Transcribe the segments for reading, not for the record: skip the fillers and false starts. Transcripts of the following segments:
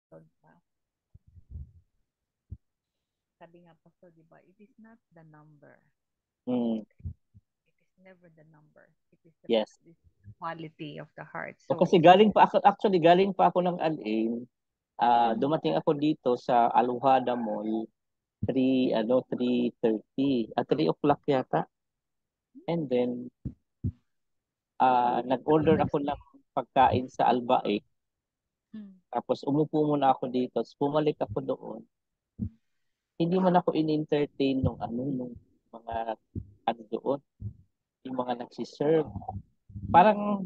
Pastor, sabi nga Pastor, di ba, it is not the number. Mm, It is never the number. It is yes. the quality of the heart. O So, kasi galing pa ako, actually galing pa ako ng Al-Ain. mm, Dumating ako dito sa Aluhada Mall 3:30. 3 o'clock yata. And then ako nag-order nag ako ng pagkain sa Albaik. mm, Tapos umupo muna ako dito. Tapos bumalik ako doon. Hindi man ako in-entertain nung mga ano doon, yung mga nagsiserve. Parang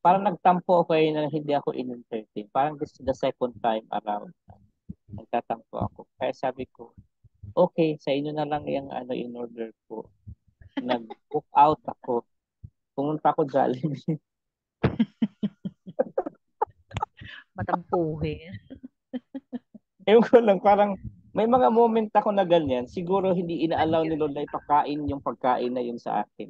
parang nagtampo ako na hindi ako in-entertain. Parang this is the second time around. Nagtatampo ako. Kaya sabi ko, okay, sa inyo na lang yung in order ko. Nag-book out ako. Pumunta ako Jollibee. matampuhin. Ewan ko lang, parang may mga moment ako na ganyan. Siguro hindi ina-allow ni Ayun. Lord na ipakain yung pagkain na yun sa akin.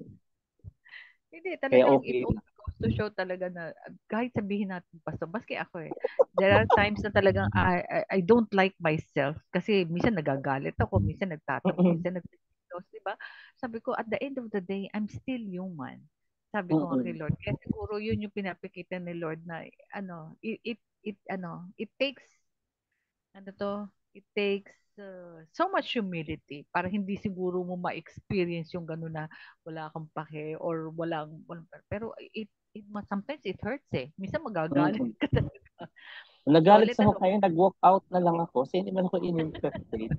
Hindi, Kaya talagang it okay also lang. goes to show talaga na kahit sabihin natin Pastor, baski ako there are times na talagang I don't like myself kasi minsan nagagalit ako, minsan nagtatampo, Mm-mm. minsan nagsiselos, di ba? Sabi ko, at the end of the day, I'm still human. Sabi ko nga kay Mm-mm. Lord, kaya siguro yun yung pinapakita ni Lord na it takes ano to, it takes so much humility para hindi siguro mo ma-experience yung gano'n na wala kang pake or walang pero sometimes it hurts eh. Minsan magagalit Mm-mm. ka talaga. So Nagalit let sa us ako kaya nag-walk out na lang ako kasi hindi man ako in-entertain.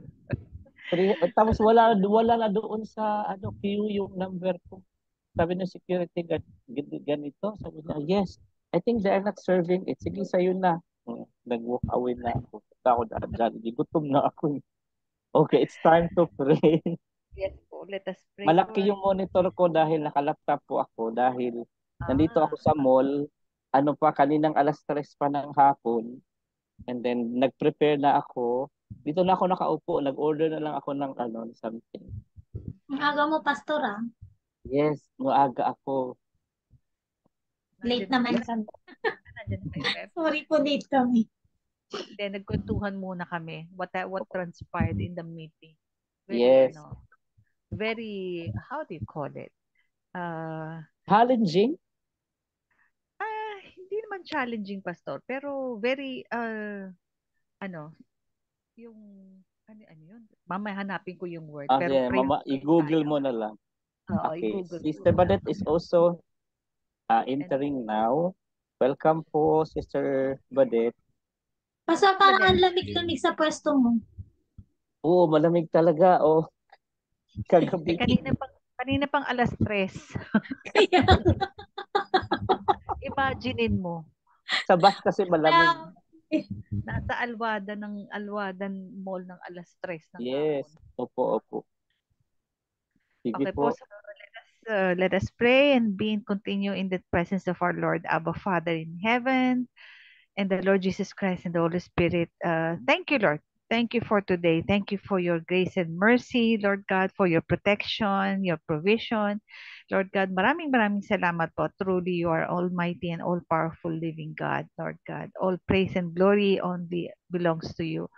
Tapos wala na doon sa queue yung number ko. Sabi ng security guard, ganito. Sabi niya, yes, I think they are not serving it. Sige, sa'yo na. Nag-walk away na ako. Punta ako dyan. Gutom na ako. Okay, it's time to pray. yes po, let us pray Malaki for yung monitor ko dahil nakalaptop po ako dahil nandito ako ah sa mall. Ano pa, kaninang 3:00 pa ng hapon. And then, nag-prepare na ako. Dito na ako nakaupo. Nag-order na lang ako ng something. Ang aga mo, pastor, ah. Yes, maaga ako. Late nandiyan na naman kay kami. nandiyan na kay Pep. Sorry po, late kami. Then nagkwentuhan muna kami what transpired in the meeting. Very Yes. very how do you call it? Uh, Challenging? Hindi naman challenging, Pastor, pero very, ano, yung, ano yun? Mamaya hanapin ko yung word, pero Sige, prayerful mama, i-google tayo. mo na lang. Oo, Okay. i-google ko Sister na. Badet is also And, entering now. Welcome po, Sister Badet. Pastor, ba parang ang lamig-lamig sa pwesto mo. Oo, malamig talaga. Oh, kagabi. kanina pang 3:00. Kaya, Imaginein mo, Sa bus kasi malamig. kaya, nasa Alwadan Mall ng 3:00 ng hapon. Yes. Opo, opo. Sige Okay po, po. so let us pray and continue in the presence of our Lord, Abba Father in heaven, and the Lord Jesus Christ and the Holy Spirit. Thank you, Lord. Thank you for today. Thank you for your grace and mercy, Lord God, for your protection, your provision. Lord God, maraming maraming salamat po. Truly, you are almighty and all-powerful living God, Lord God. All praise and glory only belongs to you.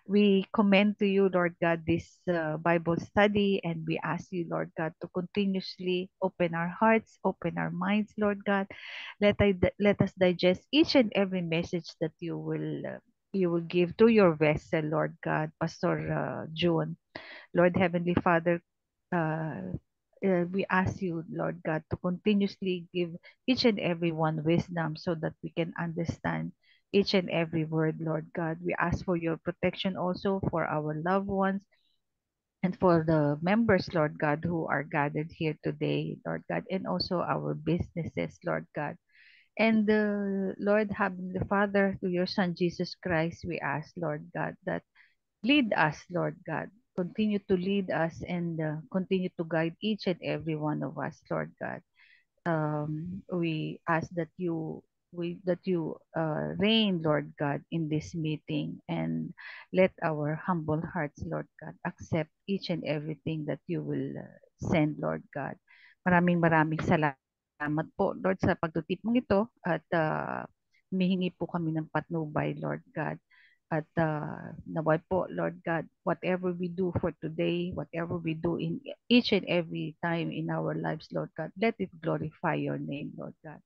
We commend to you, Lord God, this Bible study, and we ask you, Lord God, to continuously open our hearts, open our minds, Lord God. Let us digest each and every message that you will give to your vessel, Lord God, Pastor June. Lord Heavenly Father, uh, we ask you, Lord God, to continuously give each and every one wisdom so that we can understand each and every word, Lord God. We ask for your protection also for our loved ones and for the members, Lord God, who are gathered here today, Lord God, and also our businesses, Lord God. And Lord Heavenly Father, to your Son Jesus Christ, we ask, Lord God, that lead us, Lord God. Continue to lead us and continue to guide each and every one of us, Lord God. We ask that you reign, Lord God, in this meeting, and let our humble hearts, Lord God, accept each and everything that you will send, Lord God. Maraming maraming salamat po, Lord, sa pagtutipong ito at Humihingi po kami ng patnubay, Lord God. At naway po, Lord God, whatever we do for today, whatever we do in each and every time in our lives, Lord God, let it glorify your name, Lord God.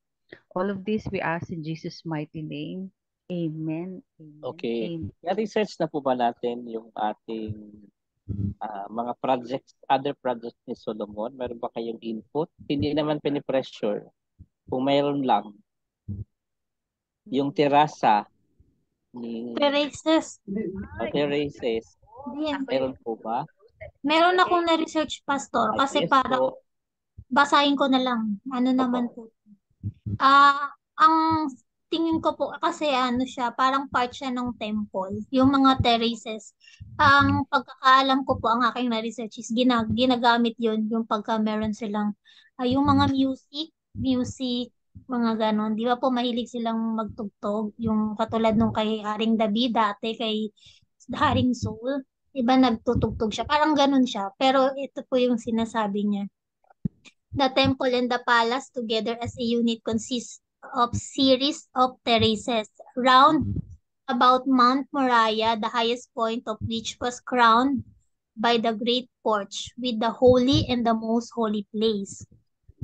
All of this we ask in Jesus' mighty name. Amen. Amen. Okay. Amen. Na-research na po ba natin yung ating mga projects, other projects ni Solomon? Meron ba kayong input? Hindi naman pinipressure. Kung mayroon lang, yung terasa ni Terraces. terraces, Yan. meron po ba? Meron akong na-research, Pastor, kasi Yes parang po. basahin ko na lang. Ano naman Opo. po. Ang tingin ko po kasi ano siya, parang part siya ng temple, yung mga terraces. Ang pagkakaalam ko po, ang aking na-research is ginagamit yun yung pagka meron silang, yung mga music, mga ganon. Di ba po mahilig silang magtugtog, yung katulad nung kay Haring David dati, kay Haring Saul. Iba nagtutugtog siya, parang ganon siya. Pero ito po yung sinasabi niya. The temple and the palace together as a unit consist of series of terraces round about Mount Moriah, the highest point of which was crowned by the great porch with the holy and the most holy place.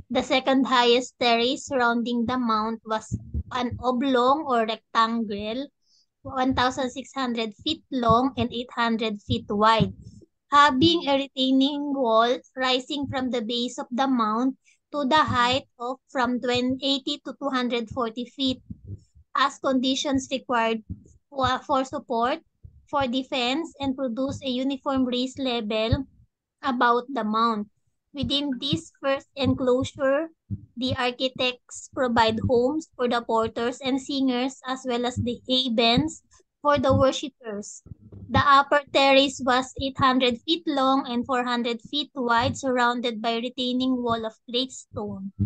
The second highest terrace surrounding the mount was an oblong or rectangle 1,600 feet long and 800 feet wide, having a retaining wall rising from the base of the mount to the height of from 80 to 240 feet as conditions required for support, for defense, and produce a uniform raised level about the mount. Within this first enclosure, the architects provide homes for the porters and singers as well as the havens for the worshippers. The upper terrace was 800 feet long and 400 feet wide, surrounded by retaining wall of great stone.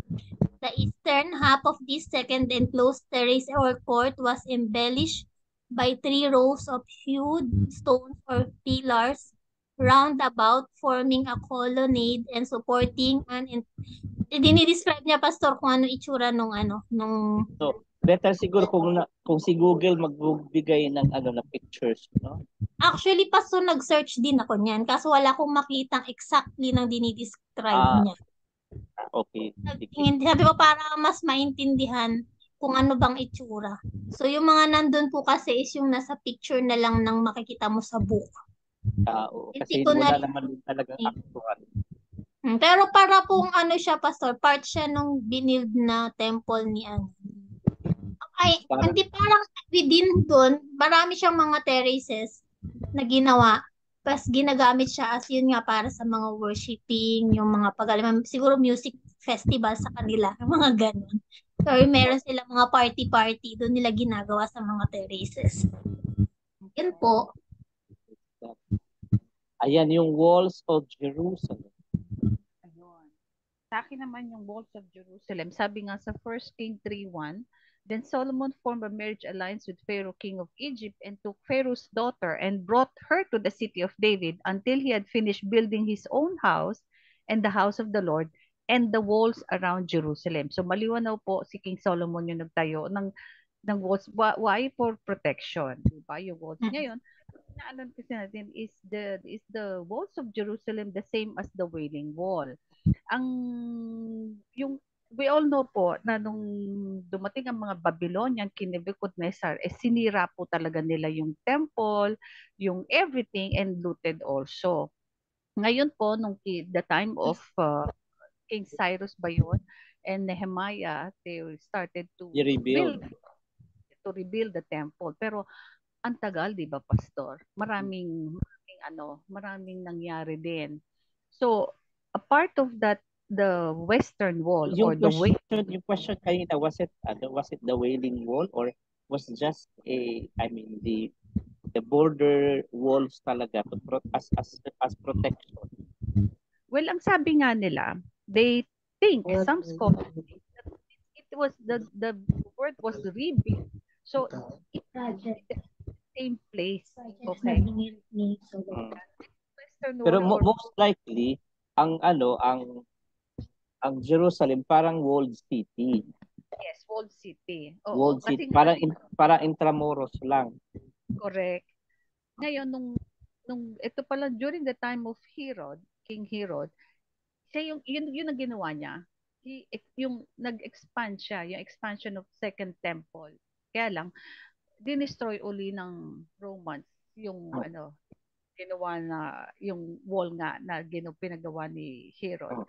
The eastern half of this second enclosed terrace or court was embellished by 3 rows of hewed stones or pillars round about, forming a colonnade and supporting dinidescribe niya, Pastor, kung ano itsura nung So, better siguro kung si Google magbibigay ng na pictures, no? actually, Pastor, nag-search din ako niyan kaso wala akong makitang exactly ng dinidescribe Ah, niya. okay. Sige. Nagtingin, sabi ko para mas maintindihan kung ano bang itsura. So, yung mga nandun po kasi is yung nasa picture na lang ng makikita mo sa book. Oo, Hindi kasi ko na wala rin naman din talagang actual. Pero para pong ano siya, Pastor, part siya nung binild na temple ni ano. Ay, Parang, hindi parang within doon, marami siyang mga terraces na ginawa. Tapos ginagamit siya as yun nga para sa mga worshiping, yung mga pag-alam, siguro music festival sa kanila, mga ganun. So, meron sila mga party-party, doon nila ginagawa sa mga terraces. Yan po. ayan yung walls of Jerusalem. Ayun. Sa akin naman yung walls of Jerusalem. Sabi nga sa 1 King 3:1, then Solomon formed a marriage alliance with Pharaoh, king of Egypt, and took Pharaoh's daughter and brought her to the city of David until he had finished building his own house and the house of the Lord and the walls around Jerusalem. So maliwanaw po si King Solomon yung nagtayo ng walls. Why? For protection. Diba? Yung walls ngayon, inaalam kasi natin is the walls of Jerusalem the same as the Wailing Wall. Ang yung we all know po na nung dumating ang mga Babylonian king Nebuchadnezzar, sinira po talaga nila yung temple, yung everything, and looted also. Ngayon po, the time of King Cyrus ba yun, and Nehemiah, they started to I-rebuild. rebuild the temple. Pero ang tagal, 'di ba, Pastor? Maraming nangyari din. So, a part of that, the Western Wall or the way, Yung question kanina, was it the Wailing Wall or was just the border walls talaga as protection? well, ang sabi nga nila, they think, some scholars think that it was the word was rebuilt. So, it Project. the same place. Project Okay. na binil ni Solomon. Western Pero Wall or most likely ang Jerusalem parang walled city. Yes, walled city. Oo, Walled kasi city. nga, Parang intramuros lang. correct. Ngayon, ito pala, during the time of King Herod, siya yun ang ginawa niya. Yung nag-expand siya, yung expansion of Second Temple. Kaya lang, dinestroy uli ng Romans yung ginawa na, yung wall nga na pinagawa ni Herod. Oh.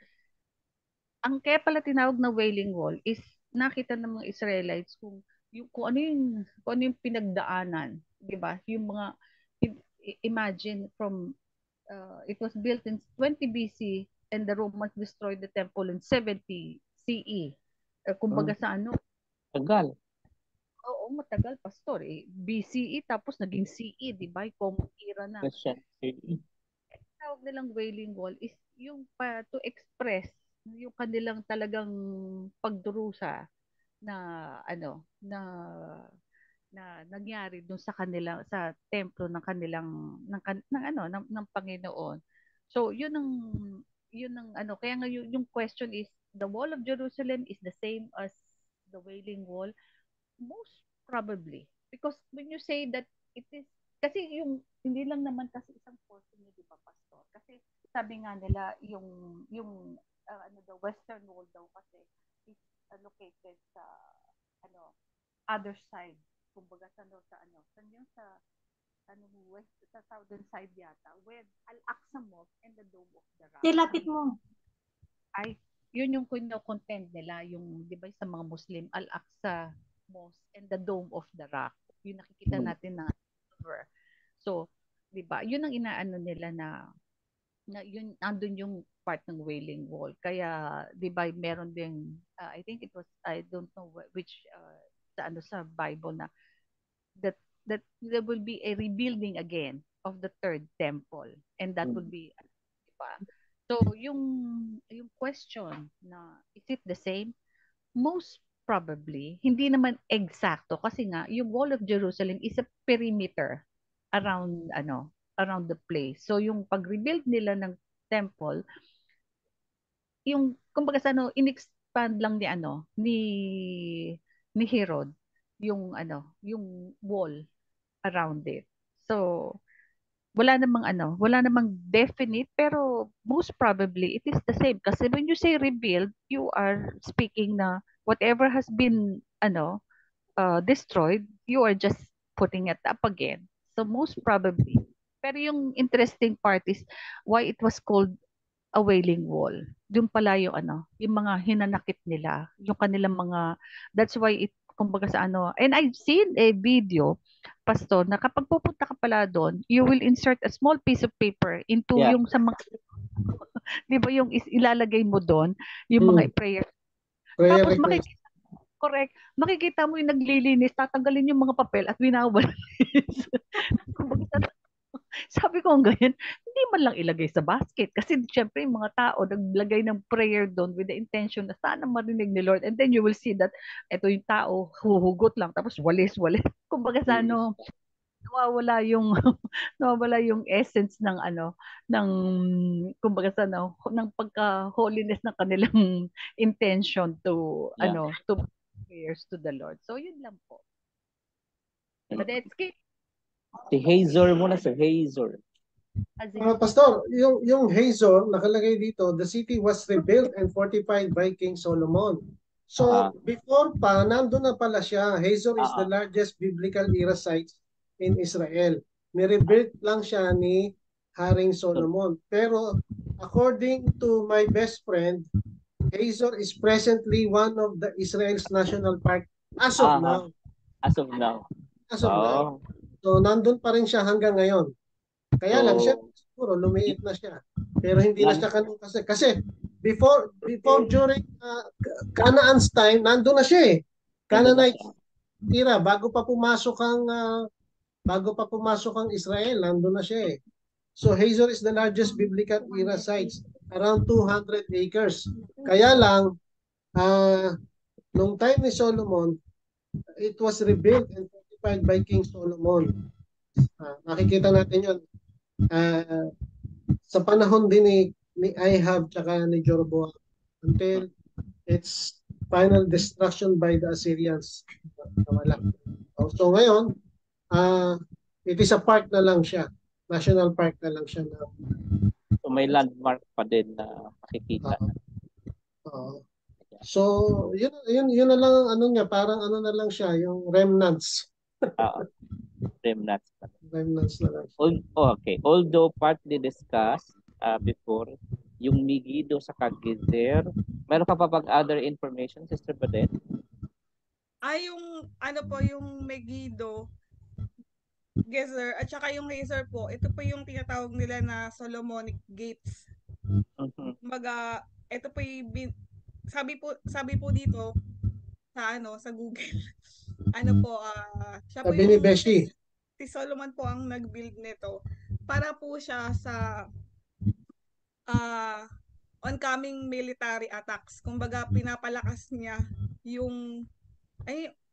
Ang kaya pala tinawag na Wailing Wall is nakita ng mga Israelites kung ano yung pinagdaanan, 'di ba? Yung mga imagine from it was built in 20 BC and the Romans destroyed the temple in 70 CE. Kumbaga sa ano? Tagal. Oo, matagal, pastor. BCE tapos naging CE, 'di ba? Common era na. Christian. Tawag nilang Wailing Wall is yung to express yung kanilang talagang pagdurusa na na nangyari dun sa kanilang sa templo ng kanilang ng Panginoon. So yun ang kaya nga yung question is the wall of Jerusalem is the same as the Wailing Wall. Most probably because when you say that it is kasi yung hindi lang naman kasi isang portion niya, di ba, pastor? Kasi sabi nga nila the western wall daw kasi is located sa other side, kumbaga sa yung sa west, sa southern side yata, where Al-Aqsa Mosque and the Dome of the Rock. Nilapit mo. Ay, yun yung contend nila, yung di ba sa mga Muslim, Al-Aqsa Mosque and the Dome of the Rock. Yung nakikita natin na cover. So, di ba, yun ang inaano nila na yun andun yung part ng Wailing Wall. Kaya, di ba, meron ding I think it was, I don't know which sa Bible na that there will be a rebuilding again of the third temple, and that would be, di ba? So yung question na is it the same? Most probably hindi naman eksakto kasi nga yung wall of Jerusalem is a perimeter around around the place. So yung pag-rebuild nila ng temple, yung kumbaga sa in-expand lang ni Herod yung wall around it. So wala namang definite, pero most probably it is the same kasi when you say rebuild, you are speaking na whatever has been destroyed, you are just putting it up again. So most probably. Pero yung interesting part is why it was called a Wailing Wall. Doon pala yung yung mga hinanakit nila, yung kanilang mga, that's why it, kumbaga sa and I've seen a video, pastor, na kapag pupunta ka pala doon, you will insert a small piece of paper into yung sa mga, di ba yung ilalagay mo doon, yung mga prayer. Prayer Tapos request. correct, makikita mo yung naglilinis, tatanggalin yung mga papel at winawalis. Sabi ko ang ganyan, hindi man lang ilagay sa basket. Kasi syempre yung mga tao naglagay ng prayer doon with the intention na sana marinig ni Lord. And then you will see that ito yung tao, huhugot lang, tapos walis. Kumbaga sa nawawala yung nawawala yung essence ng ng kumbaga sa ng pagka-holiness ng kanilang intention to to prayers to the Lord. So yun lang po. But it's Si Hazor muna, si Hazor. Pastor, yung Hazor, nakalagay dito, the city was rebuilt and fortified by King Solomon. So, before pa, nandun na pala siya. Hazor is the largest biblical era site in Israel. Nirebuilt lang siya ni Haring Solomon. Pero, according to my best friend, Hazor is presently one of the Israel's national park as of now. As of now. As of now. So, nandun pa rin siya hanggang ngayon. Kaya lang siya, siguro lumiit na siya. Pero hindi na siya kanong kasi before during Canaan's time, nandun na siya eh. Canaanite era, bago pa pumasok ang Israel, nandun na siya eh. So Hazor is the largest biblical era sites, around 200 acres. Kaya lang, nung time ni Solomon, it was rebuilt and fortified by King Solomon. Nakikita natin yun. Sa panahon din ni Ahab tsaka ni Jeroboam until it's final destruction by the Assyrians. Nawala. So ngayon, it is a park na lang siya. National park na lang siya. So may landmark pa din na makikita. So yun na lang ang ano niya, parang ano na lang siya, yung remnants. Remnants. Remnants na lang. Okay. Although partly discussed before, yung Megiddo sa Gezer, meron ka pa bang other information, Sister Badet? Yung ano po, yung Megiddo, Gezer, at saka yung Gezer po, ito po yung tinatawag nila na Solomonic Gates. Ito po yung sabi po dito sa Google. Siya po Sabi ni Beshi. Si Solomon po ang nag-build nito para po siya sa oncoming military attacks. Kumbaga pinapalakas niya yung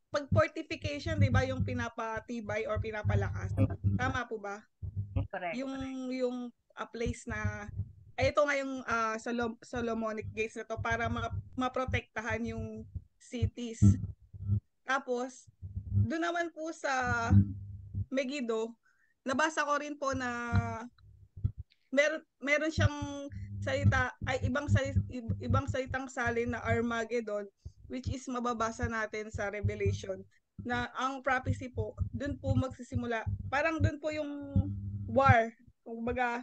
pag fortification, 'di ba, yung pinapatibay or pinapalakas. Tama po ba? Correct. Yung place na ito nga yung Solomonic Gates na to para maprotektahan yung cities. Tapos doon naman po sa Megiddo, nabasa ko rin po na meron siyang ibang salitang salin na Armageddon, which is mababasa natin sa Revelation, na ang prophecy po, dun po magsisimula. Parang dun po yung war. Kumbaga,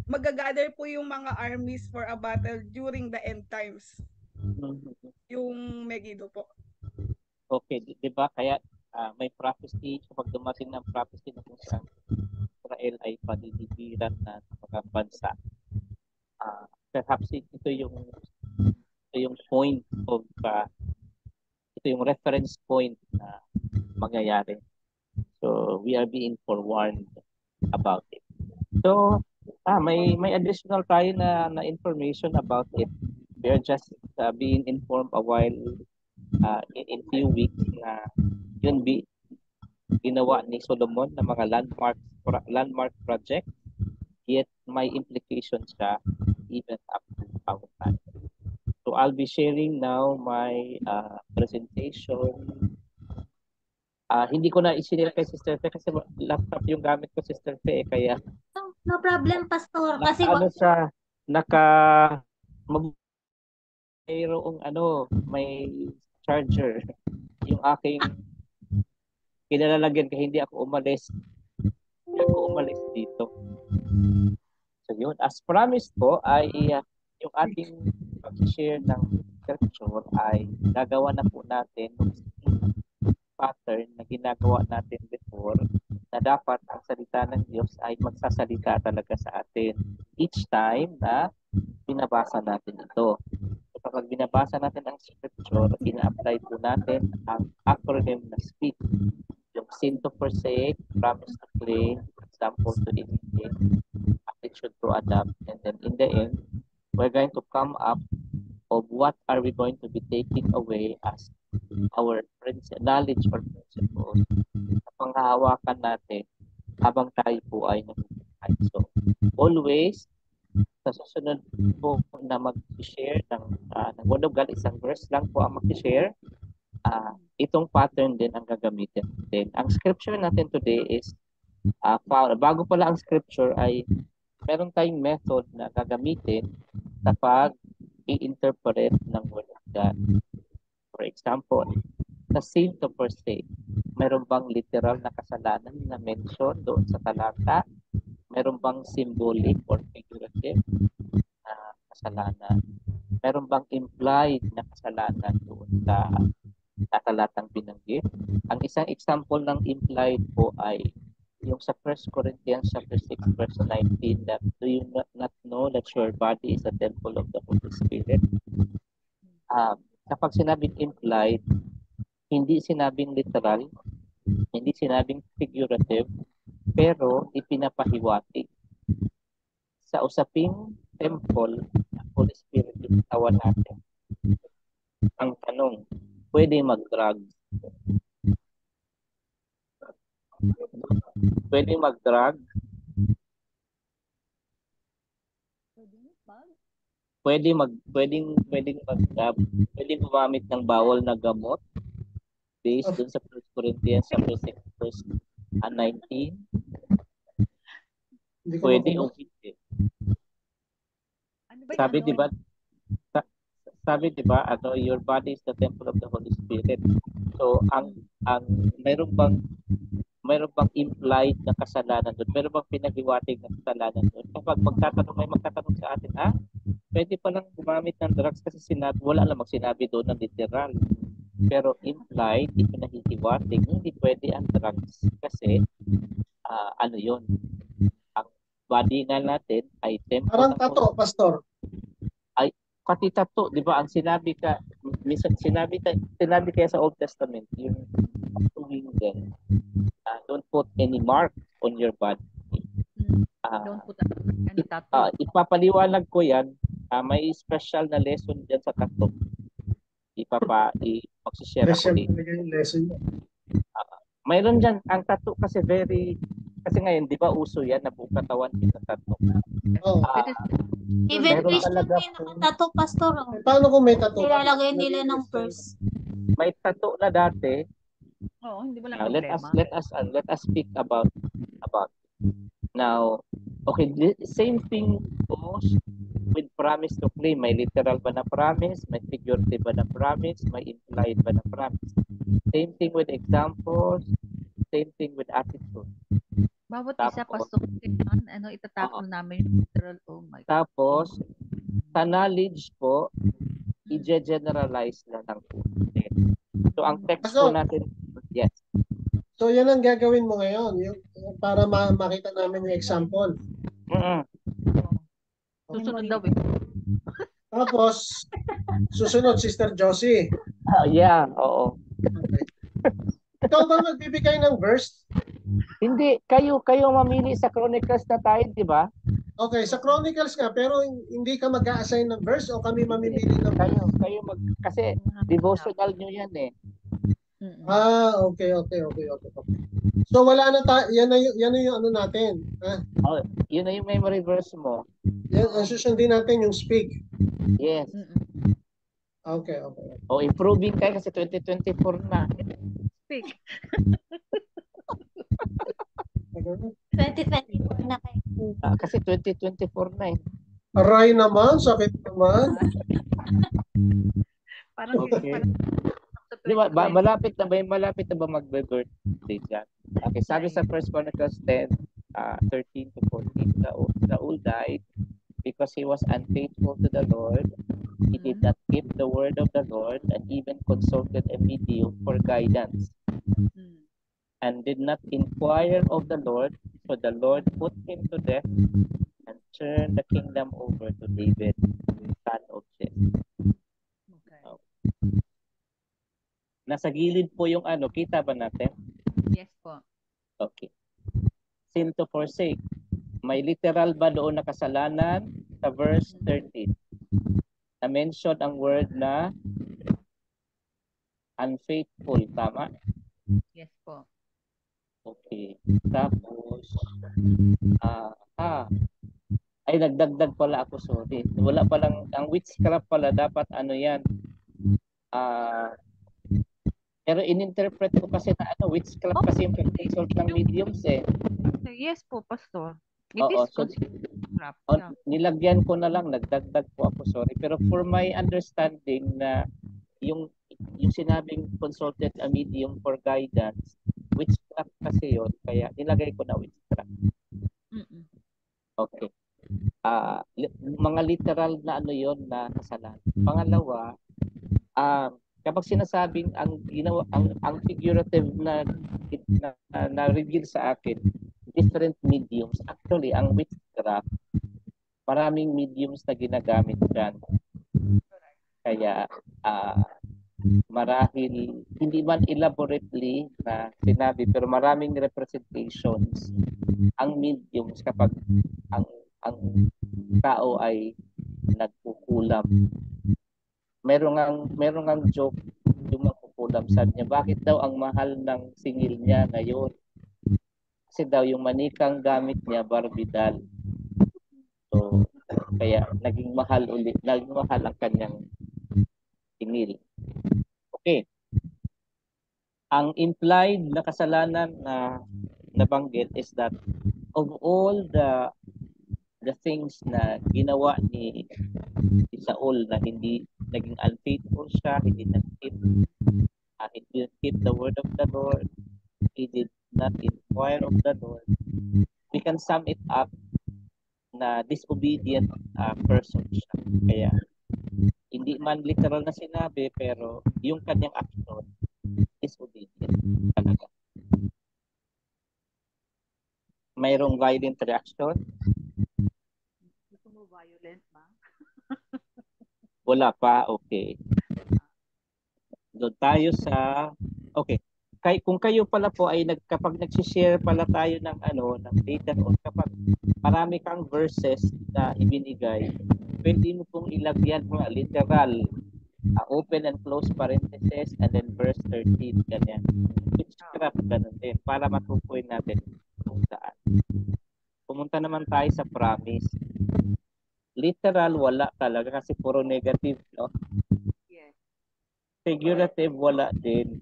magagather po yung mga armies for a battle during the end times. Yung Megiddo po. Okay, di ba? Kaya may prophecy, kapag dumating ng prophecy na kung saan Israel ay paninibiran na mga bansa. Perhaps ito yung point of ito yung reference point na mangyayari. So we are being forewarned about it. So may additional tayo na information about it. We are just being informed a while in few weeks na yun ginawa ni Solomon na mga landmark project, yet may implications siya even up to our time. So I'll be sharing now my presentation. Hindi ko na isinil kay Sister Fe kasi laptop yung gamit ko, Sister Fe, kaya no problem, Pastor, kasi siya mayroong may charger yung aking kinalalagyan kaya hindi ako umalis dito. So yun, as promised po ay yung ating pag-share ng scripture ay gagawa na po natin ng pattern na ginagawa natin before, na dapat ang salita ng Diyos ay magsasalita talaga sa atin each time na binabasa natin ito. So kapag binabasa natin ang scripture, ina-apply po natin ang acronym na SPEAK. Yung sin to forsake, promise to claim, example to imitate, attitude to adapt, and then in the end, we're going to come up of what are we going to be taking away as our knowledge or principles na panghahawakan natin habang tayo po ay nabubuhay. So, always, sa susunod po na mag-share ng Word of God, isang verse lang po ang mag-share, itong pattern din ang gagamitin natin. Ang scripture natin today is, bago pala ang scripture ay meron tayong method na gagamitin sa pag-i-interpret ng Word of God. For example, sa sin to forsake, meron bang literal na kasalanan na mention doon sa talata? Meron bang symbolic or figurative na kasalanan? Meron bang implied na kasalanan doon sa talatang binanggit? Ang isang example ng implied po ay yung sa 1 Corinthians chapter 6 verse 19, that do you not know that your body is a temple of the Holy Spirit? Kapag sinabing implied, hindi sinabing literal, hindi sinabing figurative, pero ipinapahiwatig. Sa usaping temple ng Holy Spirit yung katawan natin. Ang tanong, pwede mag-drugs? Pwede mag-drug? pwedeng gumamit ng bawal na gamot based Of- dun sa 1 Corinthians chapter 6 verse 19. Hindi ko Pwede o makuha. hindi. Ano ba yung Sabi ano? 'di ba? Sabi 'di ba, your body is the temple of the Holy Spirit. So ang mayroon bang implied na kasalanan doon? Mayroon bang pinaghiwatig na kasalanan doon? Kapag magtatanong sa atin, pwede palang gumamit ng drugs kasi wala namang sinabi doon ng literal. Pero implied, ipinahihiwatig, hindi pwede ang drugs kasi ano yun? Ang body nga natin ay temple Parang ng tato, Holy Pastor. ay pati tato, 'di ba? Ang sinabi kaya sa Old Testament, yung tuwing din, don't put any mark on your body. Don't put ano tattoo. Ipapaliwanag ko 'yan. May special na lesson diyan sa tato. Mag-share ako Lesson dito. talaga yung lesson. Mayroon diyan ang tato kasi ngayon 'di ba uso 'yan na buong katawan sa tato. Oh. Even meron Christian talaga may nakatato, Pastor. Paano kung may tattoo? Nilalagay nila ng verse. May tato na dati. Oo, hindi mo lang Let problema. us speak about now. Okay, the same thing goes with promise to claim. May literal ba na promise? May figurative ba na promise? May implied ba na promise? Same thing with examples. Same thing with attitude. Bawat isa, Pastor, itatakol namin yung literal. Oh my God. Tapos, sa knowledge po, i-generalize na ng content. So, ang text po natin, yes. So, yan ang gagawin mo ngayon para makita namin yung example. Susunod daw eh. Tapos, susunod, Sister Josie. Yeah, oo. Okay. Ikaw ba magbibigay ng verse? Hindi, kayo mamili sa Chronicles na tayo, di ba? Okay, sa Chronicles nga, pero hindi ka mag-a-assign ng verse o kami mamimili ng verse? Kayo kasi devotional nyo yan eh. Okay. So wala na yan na yung ano natin. Yun na yung memory verse mo. Yan, ang susundin natin yung speak. Yes. Okay. Improving kayo kasi 2024 na. Speak. 2024 na kayo. Kasi 2024 na eh. Aray naman, sakit naman. Parang okay. Di ba, malapit na ba mag-birthday dyan? Okay, sabi sa 1 Chronicles 10, 13 to 14, Saul died because he was unfaithful to the Lord. He did not keep the word of the Lord and even consulted a medium for guidance. And did not inquire of the Lord, so the Lord put him to death and turned the kingdom over to David, son of Jesse. Okay. Nasa gilid po yung kita ba natin? Yes po. Okay. Sin to forsake. May literal ba doon na kasalanan? Sa verse 13. Na-mention ang word na unfaithful, tama? Yes po. Okay. Tapos, ay nagdagdag pala ako, sorry. Wala palang, ang witchcraft pala, dapat yan. Pero in-interpret ko kasi na witchcraft kasi yung pag-consult ng mediums eh. Yes po, Pastor. Nilagyan ko na lang, nagdagdag po ako, sorry. Pero for my understanding na yung sinabing consulted a medium for guidance, witchcraft kasi yun, kaya nilagay ko na witchcraft. Okay. Mga literal na yun na kasalanan. Pangalawa, kapag sinasabing ang figurative na reveal sa akin, different mediums, actually ang witchcraft, maraming mediums na ginagamit dyan. Kaya marahil hindi man elaborately na sinabi pero maraming representations ang mediums kapag ang tao ay nagkukulam. Merong ang joke yung magkukulam, sabi niya, bakit daw ang mahal ng singil niya ngayon? Kasi daw yung manikang gamit niya barbidal. So Kaya naging mahal ang kanyang inil. Okay. Ang implied na kasalanan na nabanggit is that of all the things na ginawa ni Saul na hindi naging unfaithful siya, he did not keep the word of the Lord, he did not inquire of the Lord, we can sum it up na disobedient person siya. Kaya hindi man literal na sinabi, pero yung kanyang action disobedient talaga. Mayroong violent reaction? Gusto mo violent ba? Wala pa, okay. Doon tayo sa, okay. Kung kayo pala po ay kapag nagsishare pala tayo ng ng data on, kapag marami kang verses na ibinigay, pwede mo pong ilagyan mga literal, open and close parentheses, and then verse 13, ganyan. Witchcraft, ganun din, para matukoy natin kung saan. Pumunta naman tayo sa promise. Literal, wala talaga kasi puro negative, no? Yes. Figurative, wala din.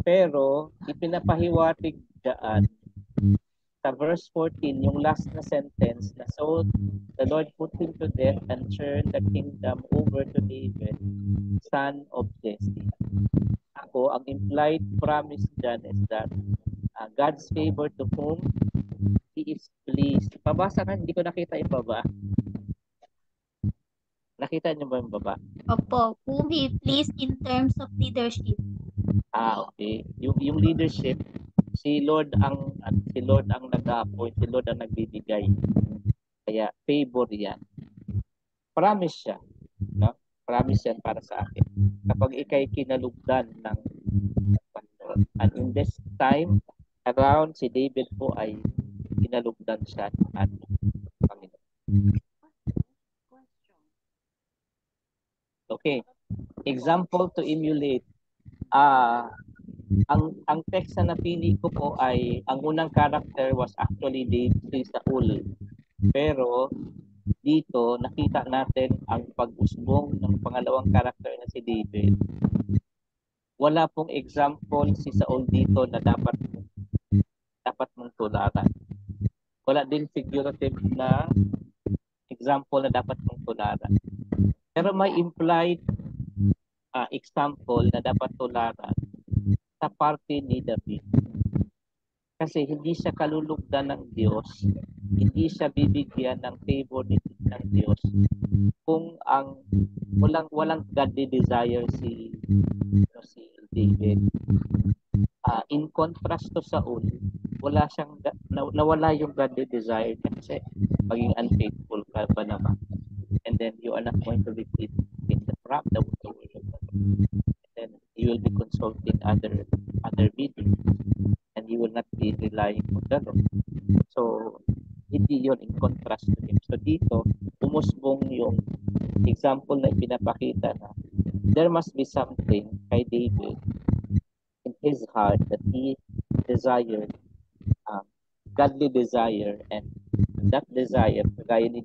Pero, ipinapahiwatig dyan sa verse 14, yung last na sentence na, so the Lord put him to death and turned the kingdom over to David, son of Jesse. Ako, ang implied promise dyan is that God's favor to whom He is pleased. Pabasa ka, hindi ko nakita yung baba. Nakita niyo ba yung baba? Opo, whom He pleased in terms of leadership. Okay. Yung leadership, si Lord ang nag-appoint, si Lord ang nagbibigay. Kaya favor 'yan. Promise siya, no? Promise yan para sa akin. Kapag ikay kinalugdan ng Panginoon. And in this time around, si David po ay kinalugdan siya ng ating Panginoon. Okay. Example to emulate. Ang text na napili ko po ay ang unang character was actually si Saul. Pero dito nakita natin ang pag-usbong ng pangalawang character na si David. Wala pong example si Saul dito na dapat mong tularan. Wala din figurative na example na dapat mong tularan. Pero may implied example na dapat tularan sa parte ni David. Kasi hindi siya kalulugdan ng Diyos, hindi siya bibigyan ng favor ng Diyos kung ang walang godly desire si David. In contrast to Saul, nawala yung godly desire kasi maging unfaithful ka pa naman. And then you are not going to be in the word of the Lord. And then you will be consulting other meetings, and you will not be relying on the Lord. So, hindi yun in contrast to him. So, dito, umusbong yung example na pinapakita na there must be something kay David in his heart that he desired, godly desire, and that desire, kagaya ni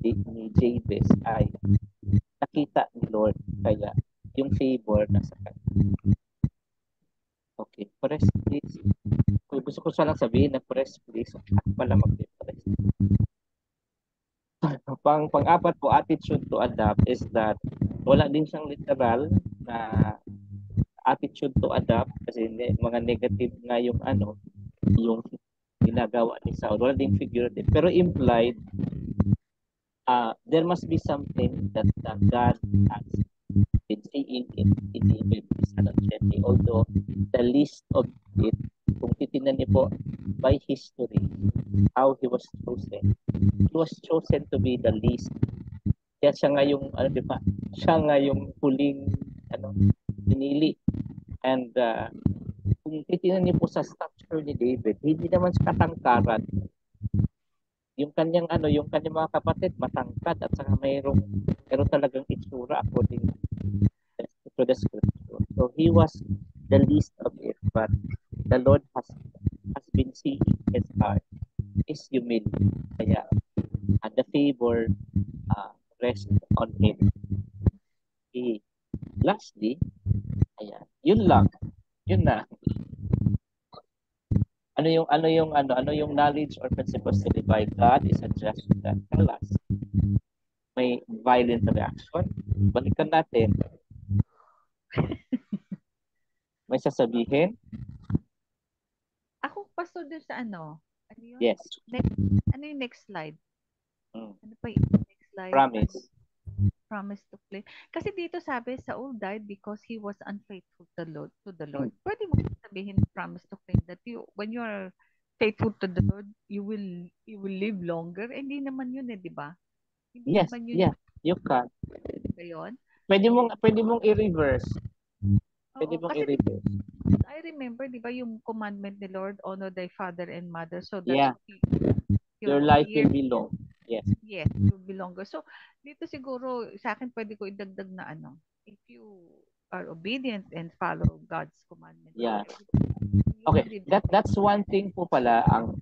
Jabez, ay nakita ni Lord, kaya yung favor nasa kanya. Okay, press please. Kung gusto ko lang sabihin na press please, ako pala mag-press. Pang-apat po, attitude to adapt is that wala din siyang literal na attitude to adapt kasi mga negative nga yung yung ginagawa ni Saul. Wala din figurative. Pero implied, there must be something that God has been seeing in David, son of Jesse. Although the least of it, kung titingnan niyo po by history, how he was chosen. He was chosen to be the least. Kaya siya nga yung, siya nga yung huling, pinili. And kung titingnan niyo po sa structure ni David, hindi naman siya katangkaran. Yung kanyang mga kapatid matangkad at saka mayroon talagang itsura according to the scripture. So he was the least of it, but the Lord has been seeing his heart, his humility. Kaya the favor rest on Him. Okay. Lastly, ayan, yun lang. Yun na. Ano yung knowledge or principles to live by God is a just that tell us. May violent reaction. Balikan natin. May sasabihin? Ako, pastor, dun sa ano? Ano yun? Yes. Ano yung next slide? Mm. Ano pa yung next slide? Promise. Promise to play. Kasi dito sabi, Saul died because he was unfaithful to the Lord. Pwede mo sabihin promise to claim that when you are faithful to the Lord, you will live longer. Hindi naman yun di ba? Hindi Yes, naman yun yeah, you can. yun. Pwede mong i-reverse. Pwede mong Kasi i-reverse. I remember, di ba, yung commandment ni Lord, honor thy father and mother so that Yeah. Your life year, will be long. Yes. Yes, you will longer. So, dito siguro, sa akin pwede ko idagdag na ano, if you are obedient and follow God's commandment. Yeah. you will Okay, live that's one thing po pala ang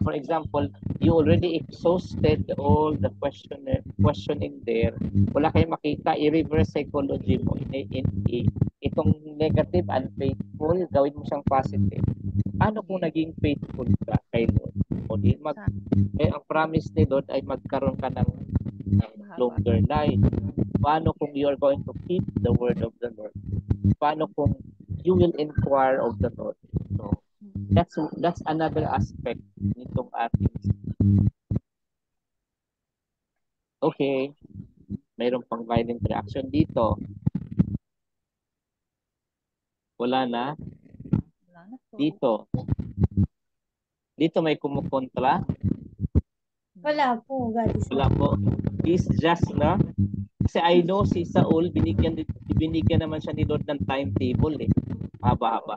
for example, you already exhausted all the questioning there. Wala kayong makita, i-reverse psychology mo. Itong negative, unfaithful, gawin mo siyang positive. Ano kung naging faithful ka kay Lord? O di, ang promise ni Lord ay magkaroon ka ng longer life. Paano kung you are going to keep the word of the Lord? Paano kung you will inquire of the Lord? So, that's another aspect nitong ating. Okay. Mayroon pang violent reaction dito. Wala na. Dito. Dito may kumukontra. Wala po, guys. Wala po. He's just na. Kasi I know si Saul, binigyan naman siya ni Lord ng timetable Haba-haba.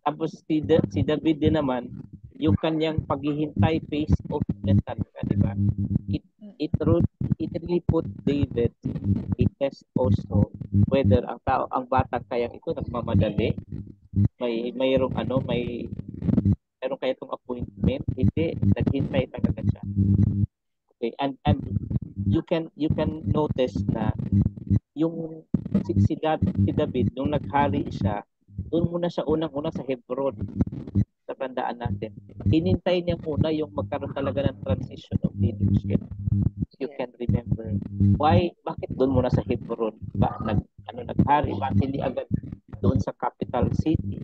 Tapos si David din naman, yung kanyang paghihintay face of mental, di ba? It really put David a test also whether ang batang kayang ito nagmamadali, mayroong kaya itong appointment, hindi, naghintay talaga siya. Okay, and you can notice na yung si David nung naghari siya, doon muna siya unang-una sa Hebron. Sa tandaan natin. Hinintay niya muna yung magkaroon talaga ng transition of leadership. You can remember. Bakit doon muna sa Hebron? Naghari? Bakit hindi agad doon sa capital city?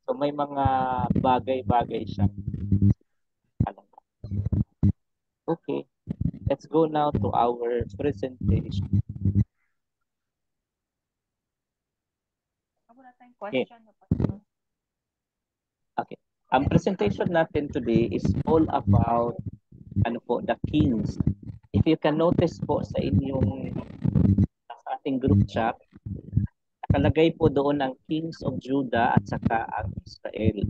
So may mga bagay-bagay siya. Okay. Let's go now to our presentation. Okay. Okay. Ang presentation natin today is all about the kings. If you can notice po sa ating group chat, nakalagay po doon ang kings of Judah at saka ang Israel.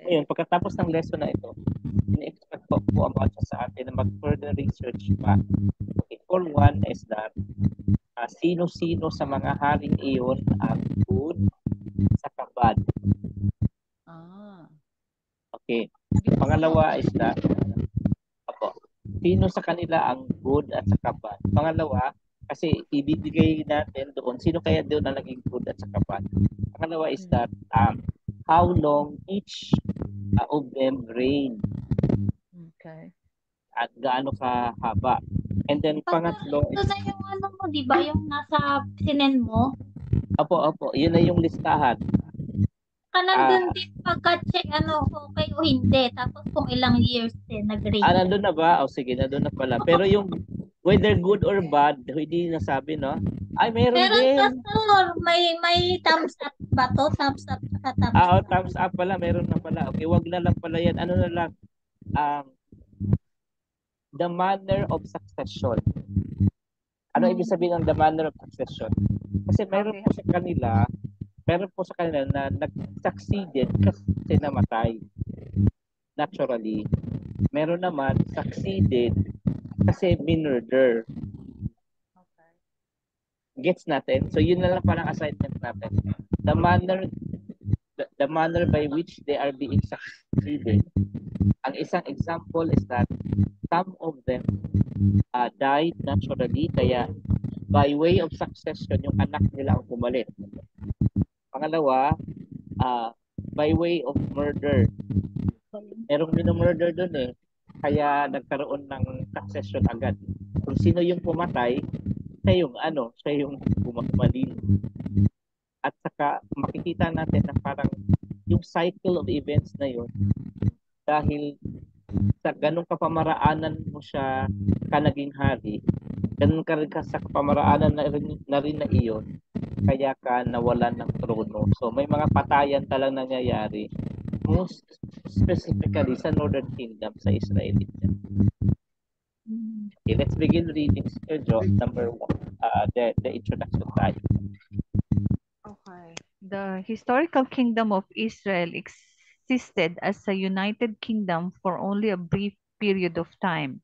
Ngayon, pagkatapos ng lesson na ito, ini-expect po ang mga sa atin na mag-further research pa. Okay, for one is that sino-sino sa mga haring iyon ang good sa bad. Okay. Pangalawa is that sino sa kanila ang good at saka bad. Pangalawa, kasi ibibigay natin doon, sino kaya doon na naging good at saka bad. Pangalawa is that how long each of them reign. Okay. At gaano kahaba. And then pangatlo, ito na yung mo, di ba? Yung nasa sinen mo? Opo. Yun na yung listahan. Nandun din pagka-check okay o hindi. Tapos kung ilang years din nag-rate. Nandun na ba? Sige, nandun na pala. Pero yung whether good or bad, hindi nasabi, no? Ay, meron din. Pastor, may thumbs up ba to? Thumbs up sa thumbs up. Thumbs up pala. Meron na pala. Okay, wag na lang pala yan. Ano na lang? The manner of succession. Ano ibig sabihin ng the manner of succession? Kasi meron po sa kanila na nag-succeeded kasi namatay. Naturally. Meron naman succeeded kasi minurder. Okay. Gets natin? So yun na lang parang assignment natin. The manner by which they are being succeeded. Ang isang example is that some of them died naturally, kaya by way of succession, yung anak nila ang pumalit. Pangalawa, by way of murder. Merong minumurder dun eh. Kaya nagkaroon ng succession agad. Kung sino yung pumatay, siya yung pumalino. At saka makikita natin na parang yung cycle of events na yun, dahil sa ganong kapamaraanan mo siya ka naging hari, ganun ka rin sa kapamaraanan na rin na iyon, kaya ka nawalan ng trono. So may mga patayan talang nangyayari, most specifically sa Northern Kingdom, sa Israelite. Okay, let's begin reading Job number 1, the introduction tayo. Okay. The historical kingdom of Israel existed as a united kingdom for only a brief period of time.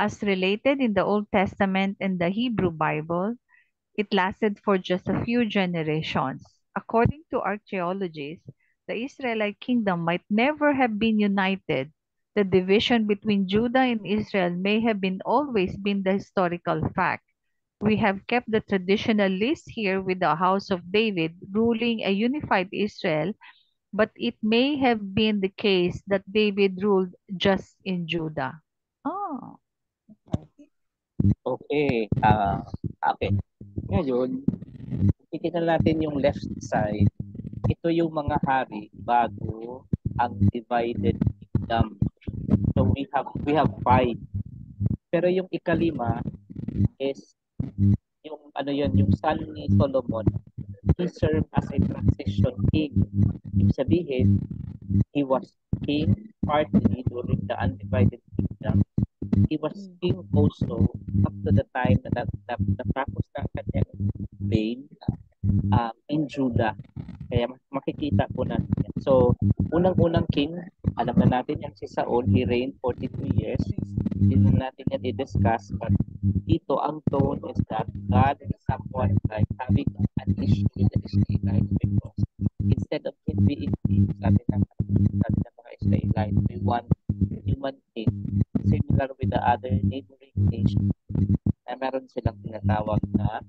As related in the Old Testament and the Hebrew Bible, it lasted for just a few generations. According to archaeologists, the Israelite kingdom might never have been united. The division between Judah and Israel may have been always been the historical fact. We have kept the traditional list here with the house of David ruling a unified Israel, but it may have been the case that David ruled just in Judah. Oh, Okay. Okay. Ngayon, titignan natin yung left side. Ito yung mga hari bago ang divided kingdom. So we have 5. Pero yung ikalima is yung yung son ni Solomon. He served as a transition king. Ibig sabihin, he was king partly during the undivided kingdom. He was king also up to the time na natapos ng kanyang reign in Judah. Kaya makikita po natin yan. So, unang-unang king, alam na natin yan si Saul, he reigned 42 years. Hindi na natin yan i-discuss, but dito ang tone is that God is somewhat like having an issue with the Israelites, because instead of him being king, sabi ng mga Israelites, we want human king, similar with the other neighboring nations na meron silang tinatawag na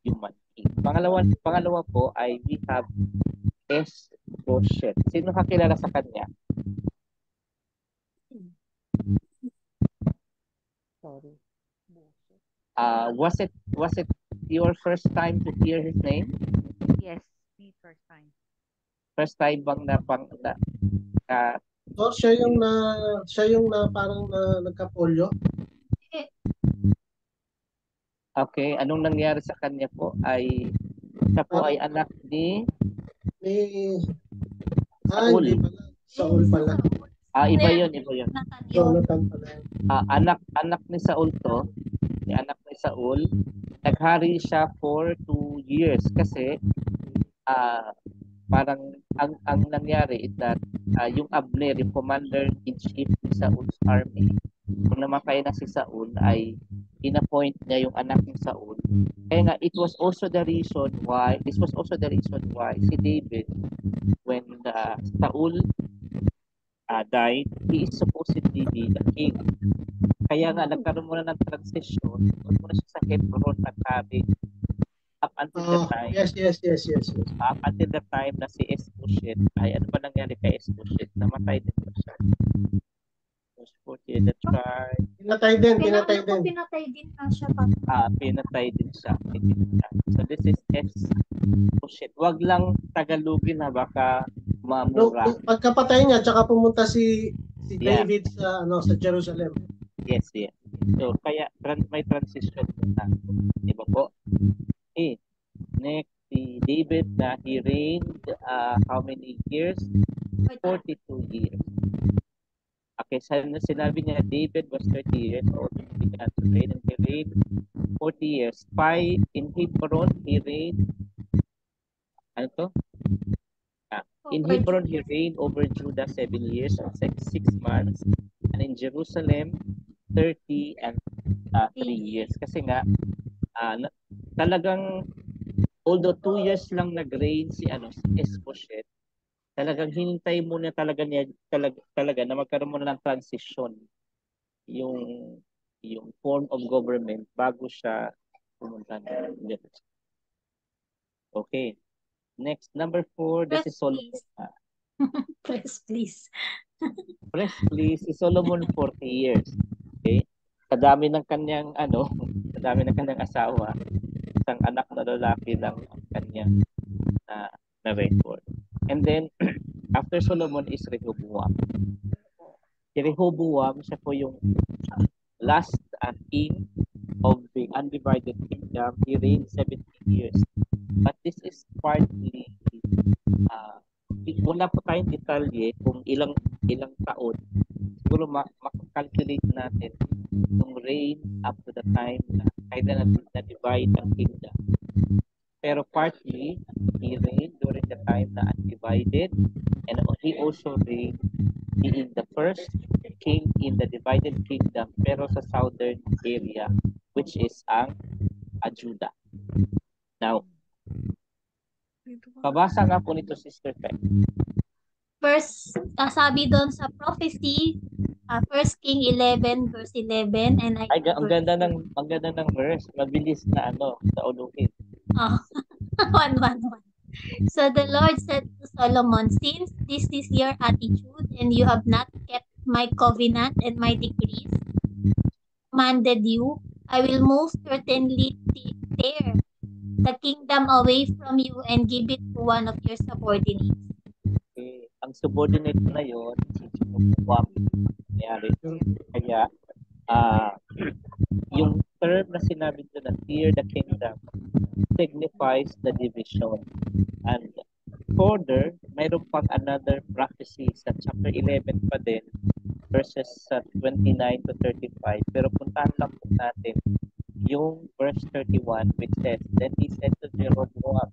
human king. Pangalawa po ay we have Ishbosheth. Sino kakilala sa kanya? sorry. Was it your first time to hear his name? Yes, me first time. First time bang So, siya yung parang nagka-polio? Okay, anong nangyari sa kanya po ay siya po ay anak ni Saul. Hindi pala. Saul pala. Iba yun. Jonathan pala. Anak ni Saul to. Si anak ni Saul. Naghari siya for 2 years kasi parang ang nangyari is that yung Abner, yung commander-in-chief ni Saul's army, kung namatay na si Saul ay in-appoint niya yung anak ni Saul. Kaya nga, this was also the reason why si David, when Saul died, he is supposedly the king. Kaya nga, nagkaroon muna ng transition, muna siya sa Hebron at Habit. Up until the time. Yes. Up until the time na si Ishbosheth, ay ano ba nangyari kay Ishbosheth? Namatay din ba siya? Ishbosheth, that's right. Pinatay din. Pinatay din na siya pa. Pinatay din siya. So this is Ishbosheth. Wag lang Tagalogin na baka mamura. Pagkapatay niya, tsaka pumunta si David sa Jerusalem. Yes. So kaya may transition na. Di ba po? Okay. Next, si David na he reigned how many years? 42 years. Okay, sinabi niya David was 30 years old when he began to reign, and he reigned 40 years. 5 in Hebron, he reigned in Hebron, he reigned over Judah 7 years and 6 months, and in Jerusalem 30 and 3 years. Kasi nga talagang although 2 years lang nag-reign si Ishbosheth, talagang hinintay muna talaga na magkaroon muna ng transition yung yung form of government bago siya pumunta ng Jerusalem. Okay. Next, number 4, this Press is Solomon. please. Press please. Press please, si Solomon 40 years. Okay? Sa dami ng kanyang sa dami ng kanyang asawa, isang anak na lalaki lang ang kanyang na record. And then after Solomon is Rehoboam. Si Rehoboam, siya po yung last king of the undivided kingdom. He reigned 17 years. But this is partly wala po tayong detalye kung ilang taon. Siguro makalculate natin yung reign up to the time na kailan na-divide ang kingdom. Pero partly, he reigned during the time na undivided, and he also reigned being the first king in the divided kingdom pero sa southern area, which is ang Judah. Now, pabasa nga po nito, Sister Peg. First, sabi doon sa prophecy, 1 King 11 verse 11, and Ay, ang ganda ng verse. Mabilis na sa uluhin. 1:1:1. So the Lord said to Solomon, since this is your attitude and you have not kept my covenant and my decrees commanded you, I will most certainly tear the kingdom away from you and give it to one of your subordinates. Okay. Ang subordinate na yon, si Jeroboam. Kaya, yung term na sinabi ko na tear the kingdom signifies the division. And further, mayroon pang another prophecy sa chapter 11 pa din, verses 29 to 35. Pero puntahan lang po natin yung verse 31, which says, then he said to Jeroboam,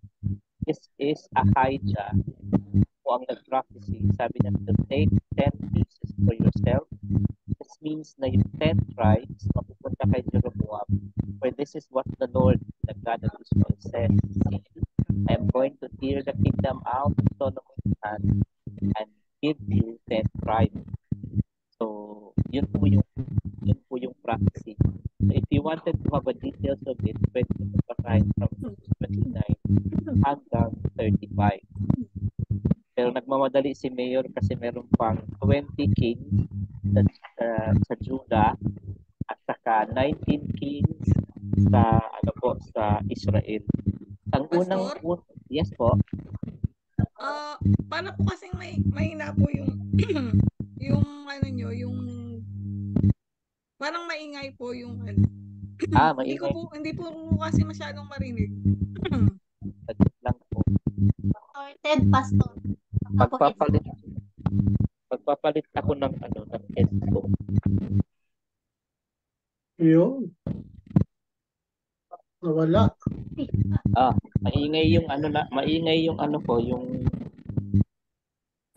this is Ahijah po ang nag-prophecy. Sabi niya, to take 10 pieces for yourself. This means na yung 10 tribes mapupunta kay Jeroboam. For this is what the Lord, the God of Israel, says. I am going to tear the kingdom out of Solomon's hand and give you 10 tribes. So, yun po yung prophecy. So, if you wanted to have a details of it, pwede mo basahin from 29 hanggang 35. Pero nagmamadali si Mayor kasi meron pang 20 kings sa Judah at saka 19 kings sa Israel. Ang unang yes po. Paano po kasing mahina po yung yung parang maingay po yung maingay. Hindi po kasi masyadong marinig. Saglit lang po. Ted Pastor. Magpapalit ako ng headphone. Yun. Nawala. Maingay yung yung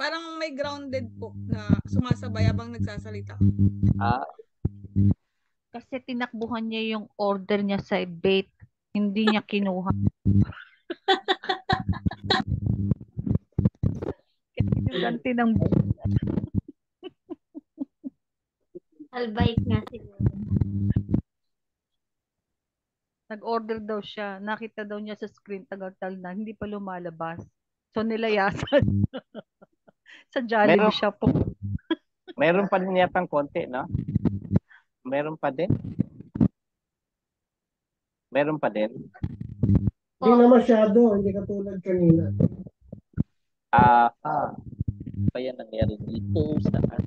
parang may grounded po na sumasabay habang nagsasalita. Kasi tinakbuhan niya yung order niya sa bait. Hindi niya kinuha. Ganti ng Albait nga siguro. Nag-order daw siya. Nakita daw niya sa screen tagal-tagal na. Hindi pa lumalabas. So nilayasan. Sa Jollibee siya po. Meron pa din yatang konti, no? Meron pa din? Hindi na masyado. Hindi katulad kanina. Kaya nangyari dito sa atin.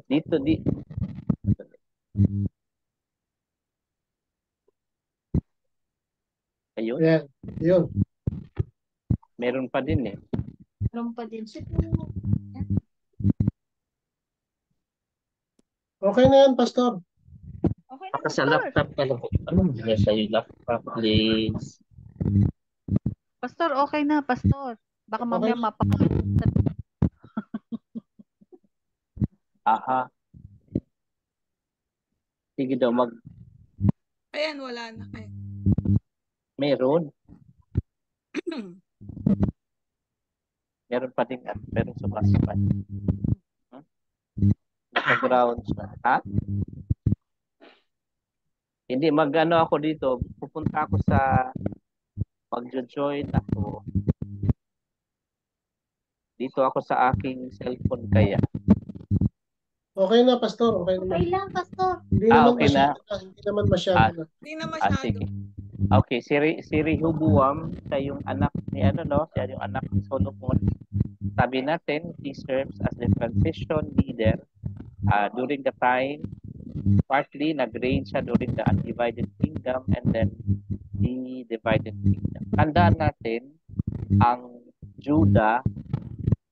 Dito. Ayun. Yeah, yun. Meron pa din eh. Meron pa din siguro. Okay na yan, Pastor. Okay na, Sa Pastor. laptop ka lang. Sa'yo laptop, please. Pastor, okay na, Pastor. Baka mamaya mapakalimutan. Sige daw, Ayan, wala na. Meron. Meron pa din meron sumasabay. background siya. Ha? Hindi, mag-ano ako dito. Pupunta ako sa mag-join ako. Dito ako sa aking cellphone kaya. Okay na, Pastor. Okay naman. Okay lang, Pastor. Hindi naman okay na. masyado na. Hindi naman masyado na. Hindi na masyado. Sige. Okay, si Rehoboam, siya yung anak ni siya yung anak ni Solomon. Sabi natin, he serves as the transition leader during the time, partly nag-reign siya during the undivided kingdom and then the divided kingdom. Tandaan natin, ang Judah,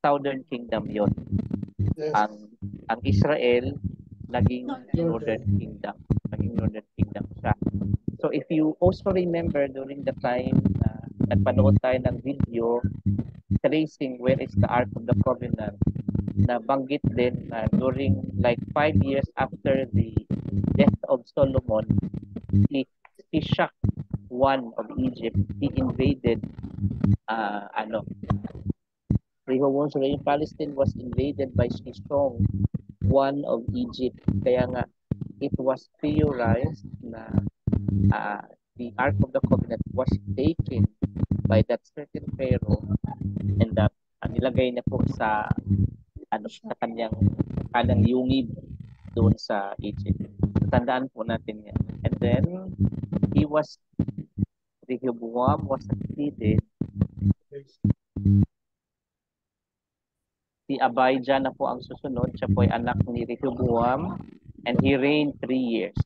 southern kingdom yon. Yes. Ang Israel, naging northern kingdom. Naging northern kingdom siya. So if you also remember during the time na nagpanood tayo ng video tracing where is the Ark of the Covenant, na banggit din na during like 5 years after the death of Solomon, Shishak I of Egypt, he invaded Rehoboam's reign. Palestine was invaded by Shishak I of Egypt. Kaya nga it was theorized na the Ark of the Covenant was taken by that certain Pharaoh and that nilagay na po sa sa kanyang yungib doon sa Egypt. Tandaan po natin yan. And then Rehoboam was succeeded. Si Abijah na po ang susunod. Siya po ay anak ni Rehoboam and he reigned 3 years.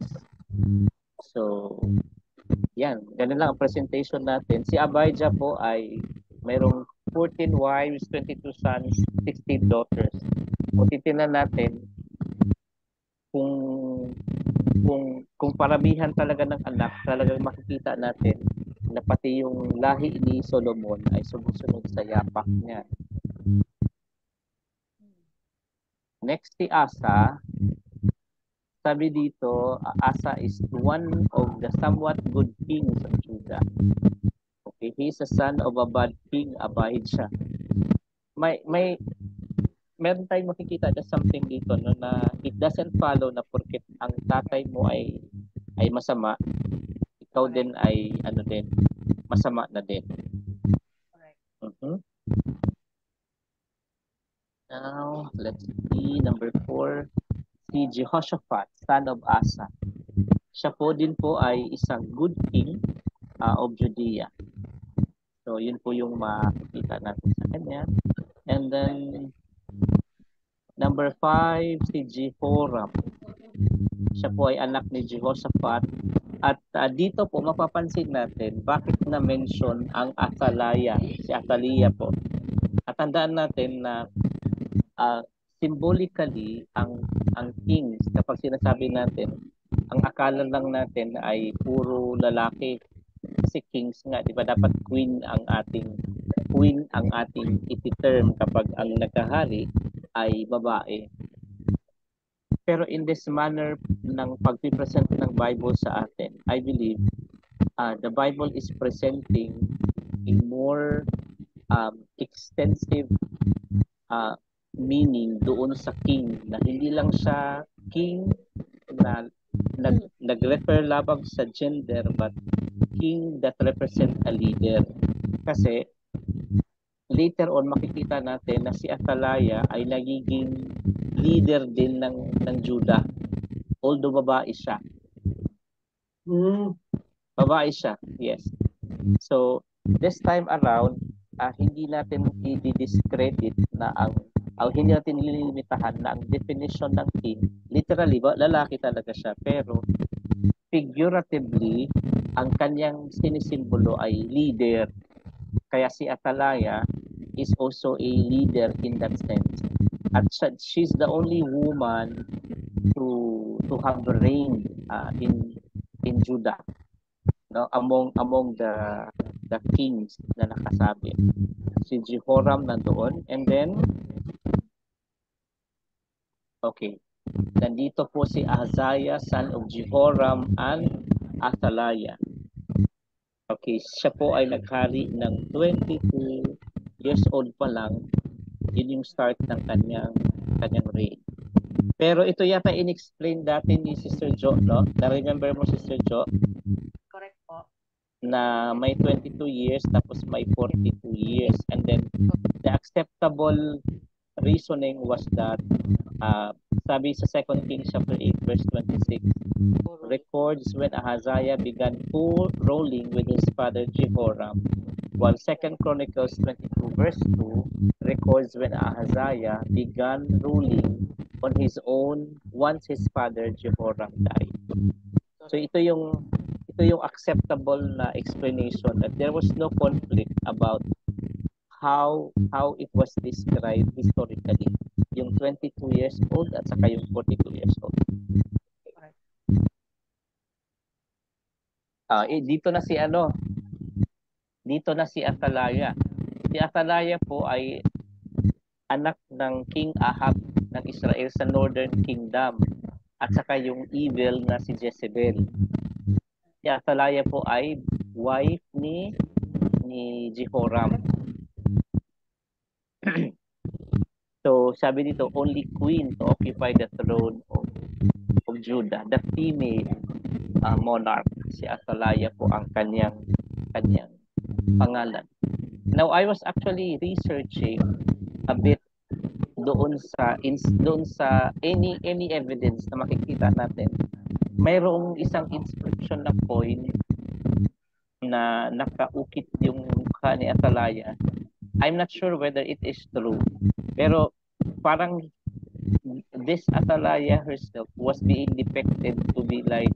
So, yan. Ganun lang ang presentation natin. Si Abijah po ay mayroong 14 wives, 22 sons, 16 daughters. Kung titingnan natin, kung paramihan talaga ng anak, talagang makikita natin na pati yung lahi ni Solomon ay sumusunod sa yapak niya. Next si Asa. Sabi dito, Asa is one of the somewhat good kings of Judah. Okay, he's a son of a bad king, Abijah. Meron tayong makikita na something dito no, na it doesn't follow na porket ang tatay mo ay masama, ikaw din ay masama na din. Now, let's see, number 4, si Jehoshaphat, son of Asa. Siya po din po ay isang good king of Judea. So, yun po yung makikita natin sa kanya. And then, number 5, si Jehoram. Siya po ay anak ni Jehoshaphat. At dito po, mapapansin natin bakit na-mention ang Athaliah, si Athaliah po. At tandaan natin na symbolically, ang kings, kapag sinasabi natin, ang akala lang natin ay puro lalaki. Kasi kings nga, di ba, dapat queen ang ating iti-term kapag ang nagkahari ay babae. Pero in this manner ng pag-present ng Bible sa atin, I believe the Bible is presenting a more extensive meaning doon sa king, na hindi lang siya king na nag-refer labang sa gender, but king that represent a leader. Kasi later on makikita natin na si Athaliah ay nagiging leader din ng Judah, although babae siya. Babae siya, yes. So this time around, hindi natin i-discredit na hindi natin lilimitahan na ang definition ng king, literally, lalaki talaga siya. Pero figuratively, ang kanyang sinisimbolo ay leader. Kaya si Athaliah is also a leader in that sense. At she's the only woman to have reigned in Judah, no, among the kings na nakasabi. Si Jehoram nandoon, and then nandito po si Ahaziah, son of Jehoram and Athaliah. Okay, siya po ay naghari ng 22 years old pa lang. Yun yung start ng kanyang reign. Pero ito yata in-explain dati ni Sister Jo, no? Na-remember mo, Sister Jo? Correct po. Na may 22 years tapos may 42 years. And then the acceptable reasoning was that sabi sa 2 Kings chapter 8 verse 26 records when Ahaziah began full rolling with his father Jehoram, while 2 Chronicles 22 verse 2 records when Ahaziah began ruling on his own once his father Jehoram died. So ito yung acceptable na explanation that there was no conflict about how it was described historically, yung 22 years old at saka yung 42 years old. Dito na si Athaliah. Si Athaliah po ay anak ng King Ahab ng Israel sa Northern Kingdom at saka yung evil na si Jezebel. Si Athaliah po ay wife ni Jehoram. So sabi dito, only queen to occupy the throne of Judah, the female monarch. Si Athaliah po ang kanyang pangalan. Now I was actually researching a bit doon sa any evidence na makikita natin. Mayroong isang inscription na coin na nakaukit yung mukha ni Athaliah. I'm not sure whether it is true, pero parang this Athaliah herself was being depicted to be like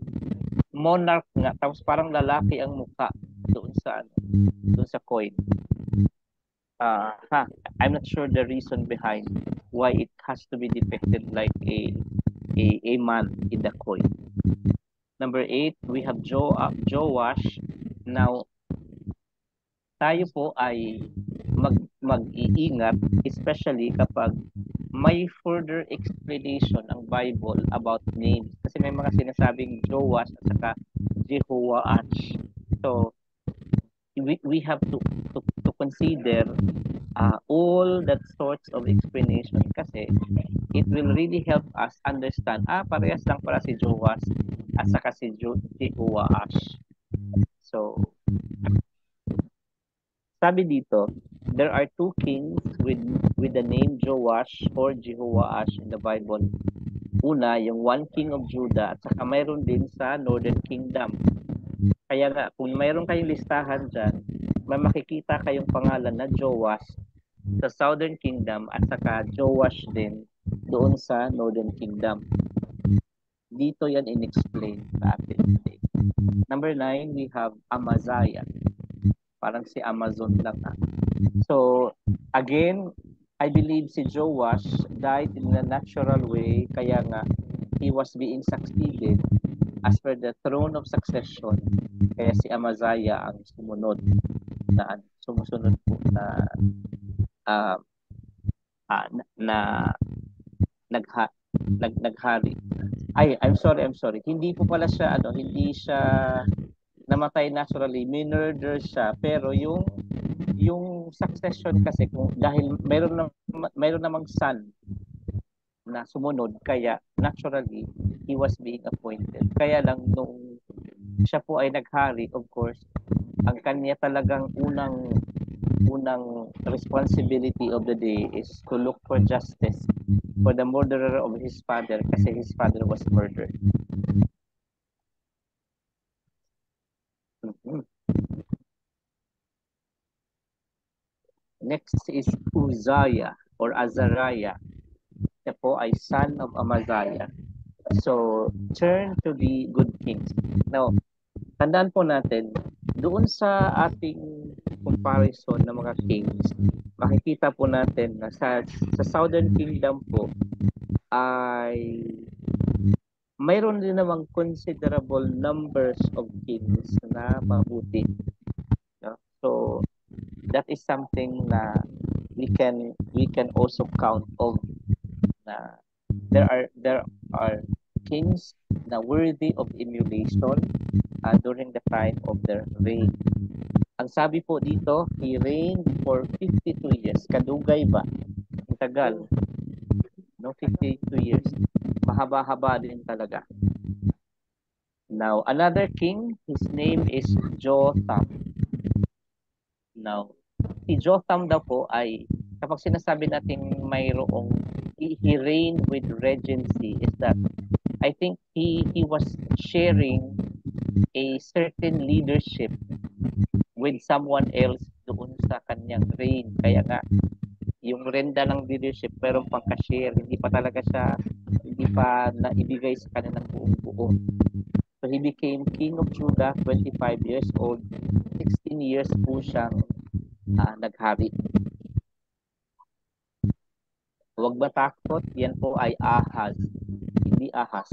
monarch nga, tapos parang lalaki ang mukha doon sa coin. I'm not sure the reason behind why it has to be depicted like a man in the coin. Number 8, we have Joash. Now, tayo po ay mag-iingat, especially kapag may further explanation ang Bible about names. Kasi may mga sinasabing Joash at saka Jehoash. So, we have to consider all that sorts of explanation kasi it will really help us understand, parehas lang pala si Joash at saka si Jehoash. So, sabi dito, there are two kings with the name Joash or Jehoash in the Bible. Una, yung one king of Judah at saka mayroon din sa Northern Kingdom. Kaya nga, kung mayroon kayong listahan dyan, may makikita kayong pangalan na Joash sa Southern Kingdom at saka Joash din doon sa Northern Kingdom. Dito yan in-explain sa atin today. Number 9, we have Amaziah. Parang si Amazon lang na. So, again, I believe si Joash died in a natural way, kaya nga he was being succeeded as per the throne of succession. Kaya si Amaziah ang sumusunod po naghari. I'm sorry. Hindi po pala siya hindi siya namatay naturally, minurder siya, pero yung succession kasi kung dahil mayroon namang son na sumunod, kaya naturally he was being appointed. Kaya lang nung siya po ay naghari, of course, ang kanya talagang unang responsibility of the day is to look for justice for the murderer of his father kasi his father was murdered. Next is Uzziah or Azariah. Siya po ay son of Amaziah. So, turn to the good kings. Now, tandaan po natin, doon sa ating comparison ng mga kings, makikita po natin na sa Southern Kingdom po ay mayroon din namang considerable numbers of kings na mabuti. No? So, that is something na we can also count of na there are kings na worthy of emulation during the time of their reign. Ang sabi po dito, he reigned for 52 years. Kadugay ba? Ang tagal. No, 52 years. Mahaba-haba din talaga. Now, another king, his name is Jotham. Now, si Jotham daw po ay, kapag sinasabi natin mayroong he reigned with regency, is that I think he was sharing a certain leadership with someone else doon sa kanyang reign. Kaya nga, yung renda ng leadership, pero pangka-share, hindi pa naibigay sa kanya ng buong-buo. So he became king of Judah, 25 years old. 16 years po siyang naghari. Huwag matakot, yan po ay Ahaz, hindi Ahas.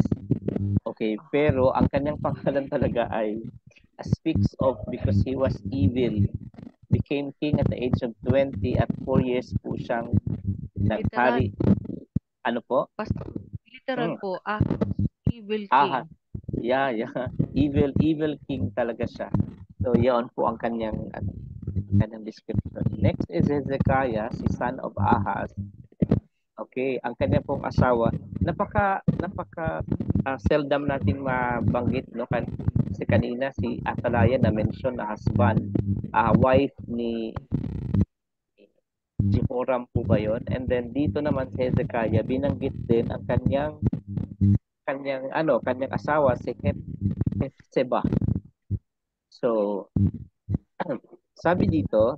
Okay, pero ang kanyang pangalan talaga ay speaks of because he was evil. Became king at the age of 20 at 4 years po siyang naghari. Ano po? Pastor, literal po, evil king. Yeah. Evil king talaga siya. So, yan po ang kanyang description. Next is Hezekiah, si son of Ahaz. Okay, ang kanya pong asawa, napaka seldom nating mabanggit, no? Kasi kanina si Atalaya na mention na husband, wife ni Jehoram po ba yun? And then dito naman si Hezekiah, binanggit din ang kanyang asawa si Hephzibah. So, sabi dito,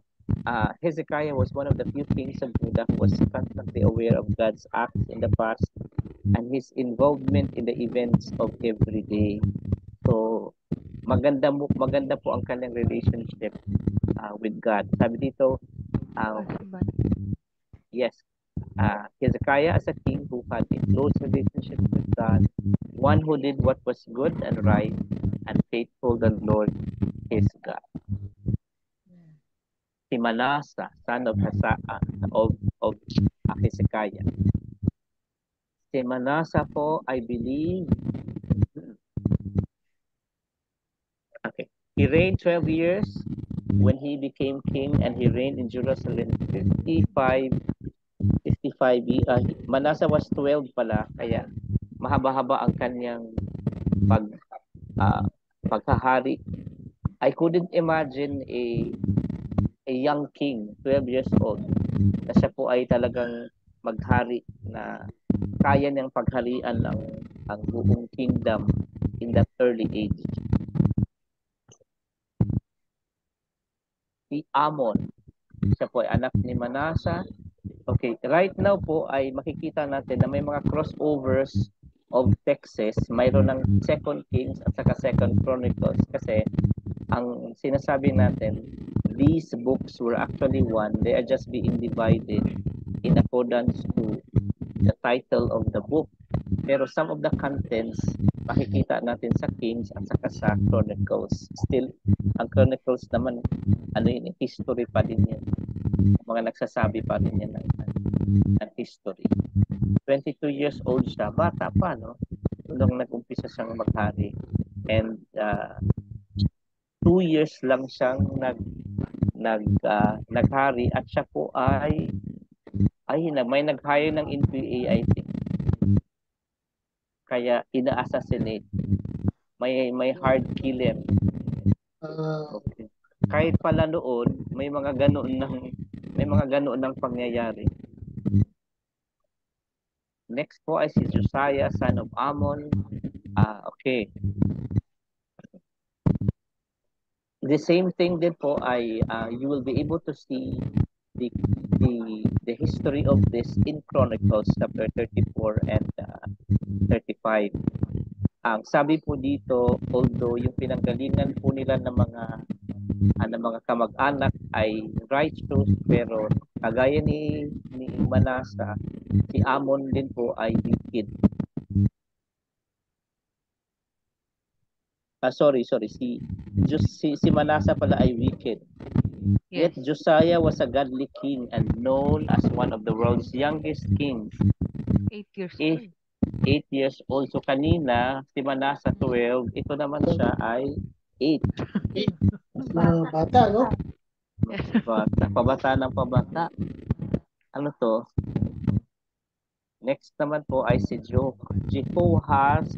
Hezekiah was one of the few kings of Judah who was constantly aware of God's acts in the past and his involvement in the events of every day. So, maganda po ang kanyang relationship with God. Sabi dito, yes, Hezekiah as a king who had a close relationship with God, one who did what was good and right and faithful to the Lord his God. Si Manasseh, son of Hezekiah. Si Manasseh po, I believe, okay, he reigned 12 years when he became king, and he reigned in Jerusalem 55 years. Manasseh was 12 pala, kaya mahaba-haba ang kanyang paghahari. I couldn't imagine a young king, 12 years old, na siya po ay talagang maghari na kaya niyang pagharian ang buong kingdom in that early age. Si Amon, siya po ay anak ni Manasseh. Okay, right now po ay makikita natin na may mga crossovers of texts. Mayroon ng Second Kings at saka Second Chronicles kasi ang sinasabi natin, these books were actually one. They are just being divided in accordance to the title of the book. Pero some of the contents makikita natin sa Kings at saka sa Chronicles. Still, ang Chronicles naman, history pa din yan. Mga nagsasabi pa rin yan ng history. 22 years old siya, bata pa, no? Nung nag-umpisa siyang maghari. And 2 years lang siyang naghari at siya po ay may nag-hire ng NPA, I think. Kaya ina-assassinate. May hard killer. Okay. Kahit pala noon, may mga ganoon ng pangyayari. Next po ay si Josiah, son of Amon. Okay. The same thing din po ay you will be able to see the history of this in Chronicles chapter 34 and 35. Ang sabi po dito, although yung pinanggalingan po nila ng mga kamag-anak ay righteous, pero kagaya ni Manasseh, si Amon din po ay wicked. Sorry, si Manasseh pala ay wicked. Yes. Yet Josiah was a godly king and known as one of the world's youngest kings. 8 years old. 8 years old. So kanina, si Manasseh 12, ito naman siya ay 8. Bata, no? Pabata ng pabata. Ano to? Next naman po ay si Jehoahaz,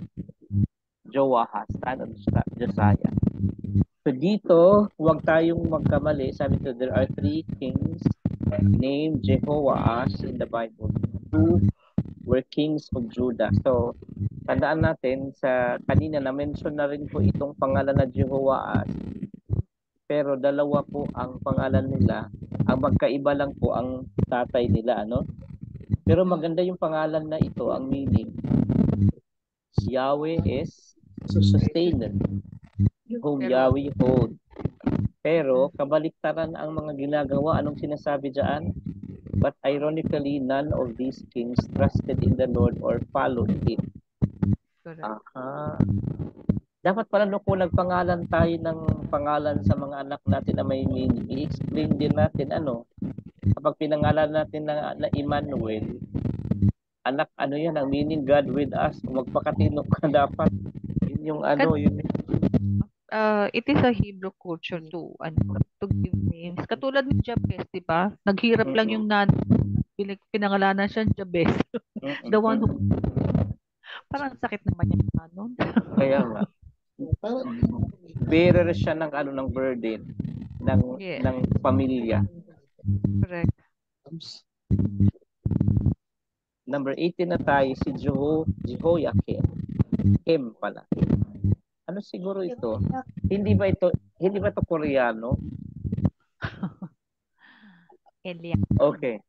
son of Josiah. So dito, huwag tayong magkamali. Sabi ko, there are 3 kings named Jehoahaz in the Bible who were kings of Judah. So, tandaan natin sa kanina na-mention na rin po itong pangalan na Jehoahaz. Pero dalawa po ang pangalan nila. Ang magkaiba lang po ang tatay nila, ano? Pero maganda yung pangalan na ito, ang meaning. Yahweh is sustainer, whom Yahweh hold. Pero kabaliktaran ang mga ginagawa. Anong sinasabi diyan? But ironically, none of these kings trusted in the Lord or followed Him. Correct. Dapat pala kung nagpangalan tayo ng pangalan sa mga anak natin na may meaning, i-explain din natin kapag pinangalan natin na Emmanuel, anak, yan ang meaning, God with us. Magpakatino ka dapat. Yun yung yun. It is a Hebrew culture to give names. Katulad ni Jabez, di ba? Naghirap lang yung pinangalanan siya Jabez. The one who parang sakit naman yung nun. Kaya nga. Bearer siya ng burden ng pamilya. Correct. Number 18 na tayo, si Jehoiakim. Kim pala. Ano siguro ito? Hindi ba ito Koreano? Okay.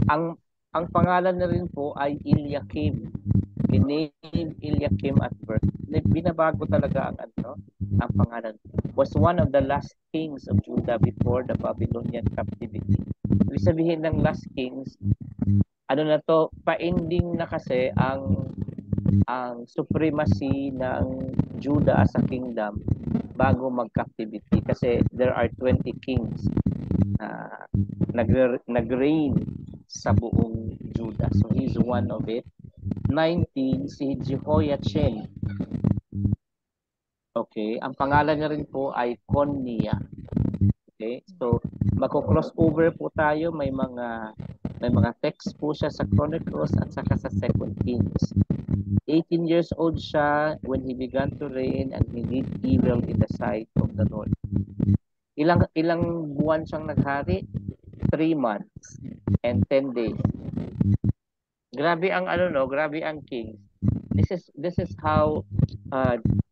Ang pangalan na rin po ay Eliakim. Named Eliakim at birth. Binabago talaga ang pangalan. Was one of the last kings of Judah before the Babylonian captivity. Ibig sabihin ng last kings, pa-ending na kasi ang supremacy ng Judah as a kingdom bago mag-captivity. Kasi there are 20 kings na nag-reign sa buong Judah. So he's one of it. 19, si Jehoiachin. Okay, ang pangalan niya rin po ay Connia. Okay, so magko-crossover po tayo, may mga text po siya sa Chronicles at saka sa 2 Kings. 18 years old siya when he began to reign and he did evil in the sight of the Lord. Ilang buwan siyang naghari? 3 months and 10 days. Grabe ang grabe ang king. This is how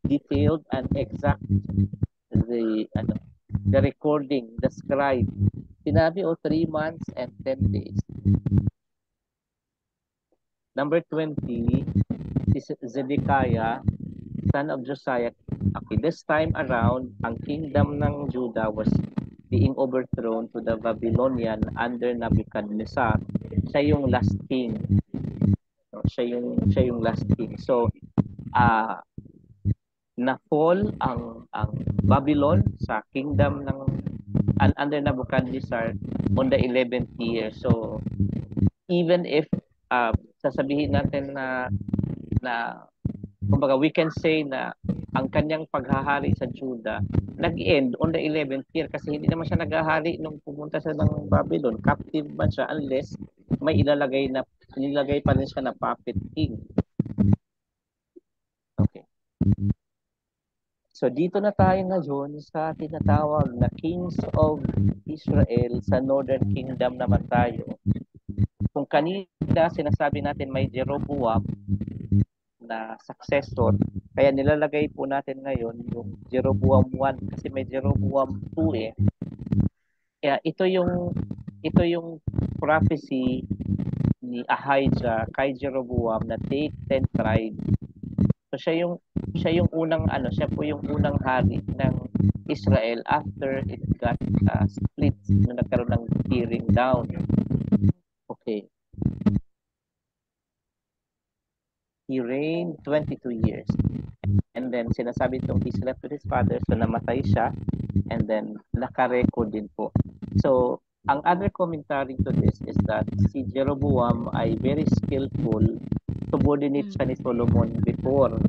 detailed and exact the recording, the scribe. Sinabi 3 months and 10 days. Number 20, Zedekiah, son of Josiah. Okay, this time around, ang kingdom ng Judah was being overthrown to the Babylonian under Nebuchadnezzar. Siya yung last king. So, siya yung last king. So, na-fall ang Babylon sa kingdom ng under Nebuchadnezzar on the 11th year. So, even if sasabihin natin na kumbaga we can say na ang kanyang paghahari sa Judah nag-end on the 11th year kasi hindi naman siya naghahari nung pumunta siya ng Babylon. Captive man siya unless may nilagay pa rin siya na puppet king. Okay. So dito na tayo ngayon sa tinatawag na Kings of Israel. Sa Northern Kingdom naman tayo. Kung kanina sinasabi natin may Jeroboam na successor, kaya nilalagay po natin ngayon yung Jeroboam 1 kasi may Jeroboam 2 Kaya ito yung prophecy ni Ahijah kay Jeroboam na take 10 tribes. So siya yung unang siya po yung unang hari ng Israel after it got split nung nagkaroon ng tearing down. Okay. He reigned 22 years. And then sinasabi itong he slept with his father, so namatay siya, and then naka-record din po. So ang other commentary to this is that si Jeroboam ay very skillful, subordinate siya ni Solomon before.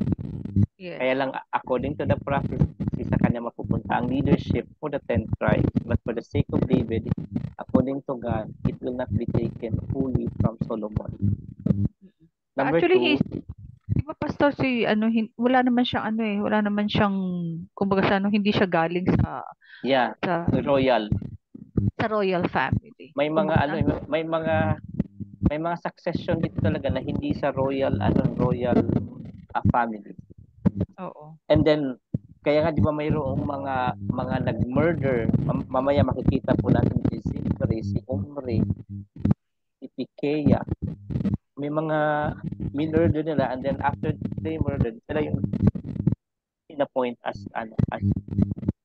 Yes. Kaya lang according to the prophecy sa kanya mapupunta ang leadership for the 10 tribes, but for the sake of David, according to God, it will not be taken fully from Solomon. Number Actually, two, di ba pastor si wala naman siyang wala naman siyang kumbaga sa hindi siya galing yeah, sa royal. sa royal family. May mga Kumbaga sa may mga succession dito talaga na hindi sa royal family. oo. And then kaya nga di ba mayroong mga nag-murder, mamaya makikita po natin si Zimri, si Omri, si Pikeya. May mga minurder nila, and then after they murdered, sila yung in-appoint as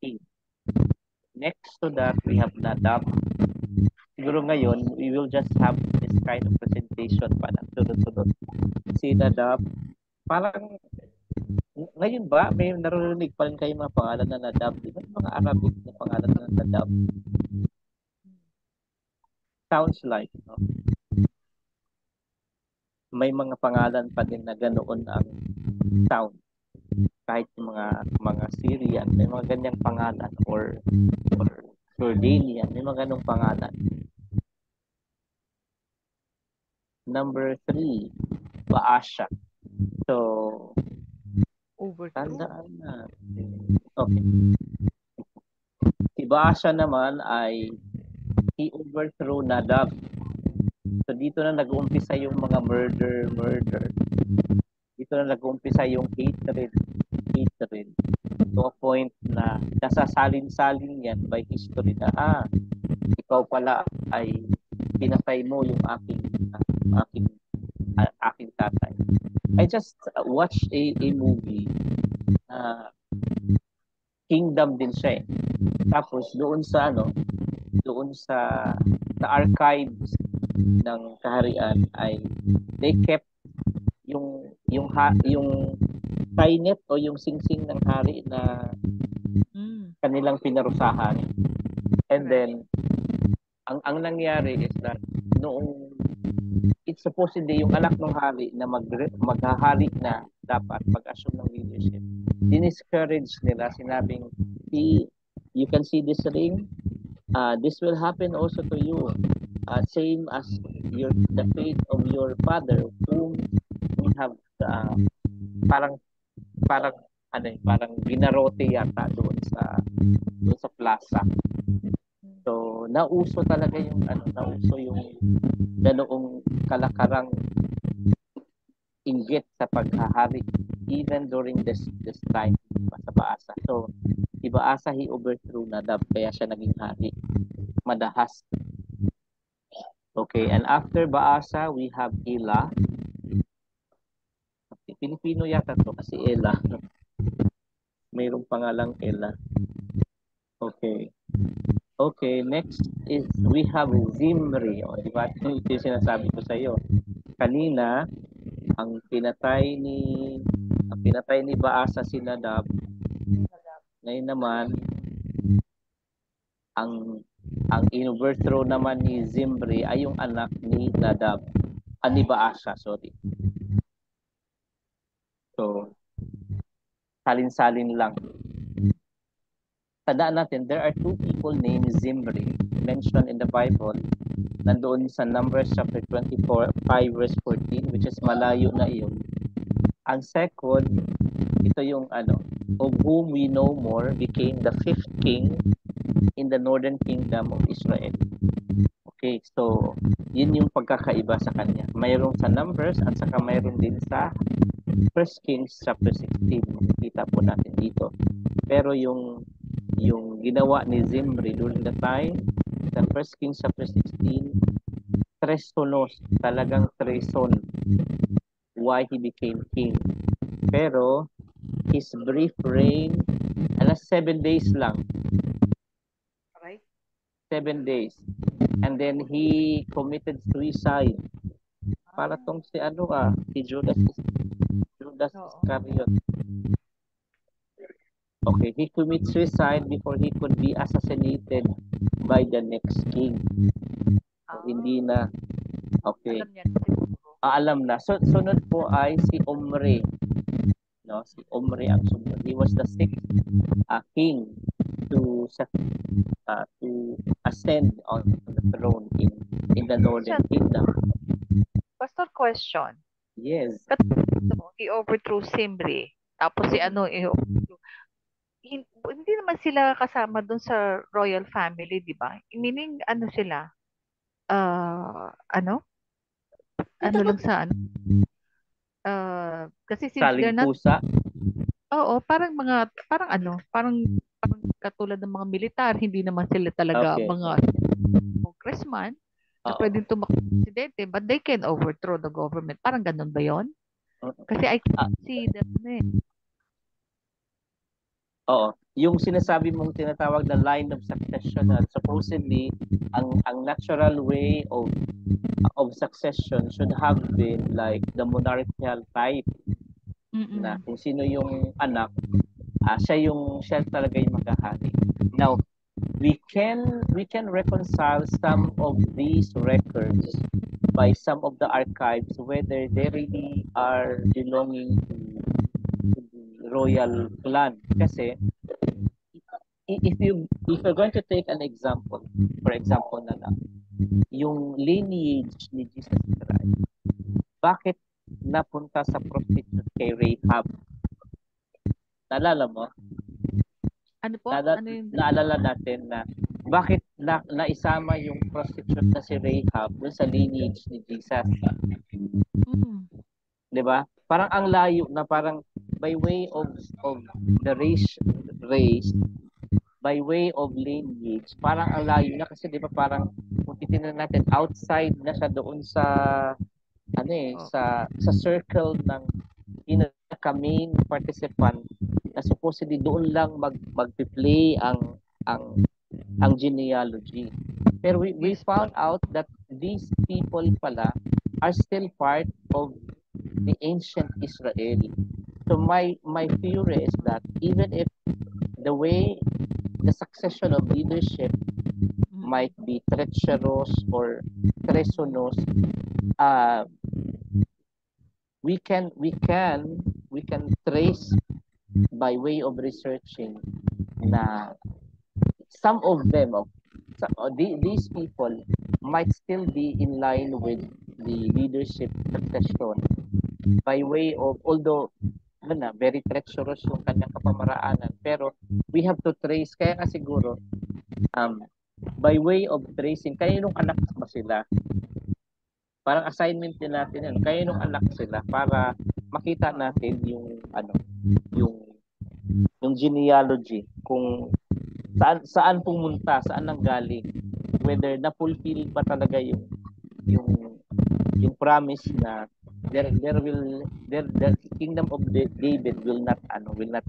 king. Next to that, we have Nadab. Siguro ngayon, we will just have this kind of presentation pa na sunod-sunod. Si Nadab, parang ngayon ba, may naririnig pa rin kayo mga pangalan na Nadab? Di ba yung mga Arabic na pangalan na Nadab? Sounds like, no? May mga pangalan pa din na ganoon ang sound. Kahit yung mga Syrian, may mga ganyang pangalan, or Jordanian, may mga ganong pangalan. Number 3, Baasha. So, tandaan na. Okay. Si Baasha naman ay he overthrew Nadab. So, dito na nag-uumpisa yung mga murder. Dito na nag-uumpisa yung hatred. To a point na nasasalin-salin yan by history na, ikaw pala ay pinatay mo yung aking tatay. I just watched a movie, Kingdom din siya eh. Tapos doon sa archives ng kaharian ay they kept yung kainet o yung singsing ng hari na kanilang pinarusahan. And then ang nangyari is that noong it's supposedly yung anak ng hari na maghahari na dapat mag-assume ng leadership, diniscourage nila, sinabing, you can see this ring, this will happen also to you, same as the fate of your father whom we have parang binarote yata doon sa plaza. So nauso talaga yung ganoong kalakarang inggit sa paghahari even during this time sa Baasa. So si Baasa, he overthrew Nadab, kaya siya naging hari. Madahas. Okay, and after Baasa we have Ela. Pilipino yata to kasi Ela. Mayroong pangalang Ela. Okay, next is we have Zimri. O, di ba? Ito yung sinasabi ko sa iyo. Kanina, ang pinatay ni Baasa si Nadab. Ngayon naman, ang in-overthrow naman ni Zimri ay yung anak ni Nadab. Ni Baasa, sorry. So, salin-salin lang. Tandaan natin, there are 2 people named Zimri mentioned in the Bible. Nandoon sa Numbers chapter 24, 5 verse 14, which is malayo na iyon. Ang second, ito yung of whom we know more, became the 5th king in the northern kingdom of Israel. Okay, so yun yung pagkakaiba sa kanya. Mayroong sa Numbers at saka mayroon din sa 1 Kings chapter 16. Makikita po natin dito. Pero yung ginawa ni Zimri during the time sa 1 Kings chapter 16, tresonos, talagang treson why he became king. Pero his brief reign, 7 days lang. Right? 7 days. And then he committed suicide. Para tong si Judas Iscariot. Okay, he commits suicide before he could be assassinated by the next king. So, hindi na. Okay. Alam na. So, sunod po ay si Omri. No, si Omri ang sunod. He was the 6th king to ascend on the throne in the northern kingdom. Pastor, question. Yes. He overthrew Simri. Tapos si ano, hindi naman sila kasama doon sa royal family, di ba? Meaning, ano sila? Ano? Ito Ano po, lang sa ano? Kasi since Saling they're not, pusa. oo, parang katulad ng mga militar, hindi naman sila talaga Okay. mga congressman na Oo. pwedeng tumakbo ng presidente, but they can overthrow the government. Parang ganun ba yon? Oo. Kasi I can see them Oo. Yung sinasabi mong tinatawag na line of succession, supposedly ang natural way of succession should have been like the monarchical type, na kung sino yung anak, siya talaga yung maghahari. Now, we can reconcile some of these records by some of the archives, whether they really are belonging to the royal clan. Kasi if you're going to take an example, for example na lang, yung lineage ni Jesus Christ, bakit napunta sa prostitute kay Rahab? Naalala mo? Ano po? Ano yung Naalala natin na bakit naisama yung prostitute na si Rahab dun sa lineage ni Jesus? Di ba? Parang ang layo na, parang by way of the race, by way of lineage, parang ang layo na, kasi di ba parang kung titingnan natin, outside na siya doon sa sa circle ng pinaka-main participant, na supposedly doon lang magpi-play ang genealogy. Pero we found out that these people pala are still part of the ancient Israel. So my theory is that even if the way the succession of leadership might be treacherous or treasonous, we can trace by way of researching na some of them, these people might still be in line with the leadership succession by way of, although very treacherous yung kanyang kapamaraanan, pero we have to trace, kaya nga siguro by way of tracing, kaninong anak ba sila? Parang assignment din natin yan, kaninong anak sila, para makita natin yung yung genealogy, kung saan pumunta, saan nanggaling, whether na-fulfill ba talaga yung promise na the kingdom of David will not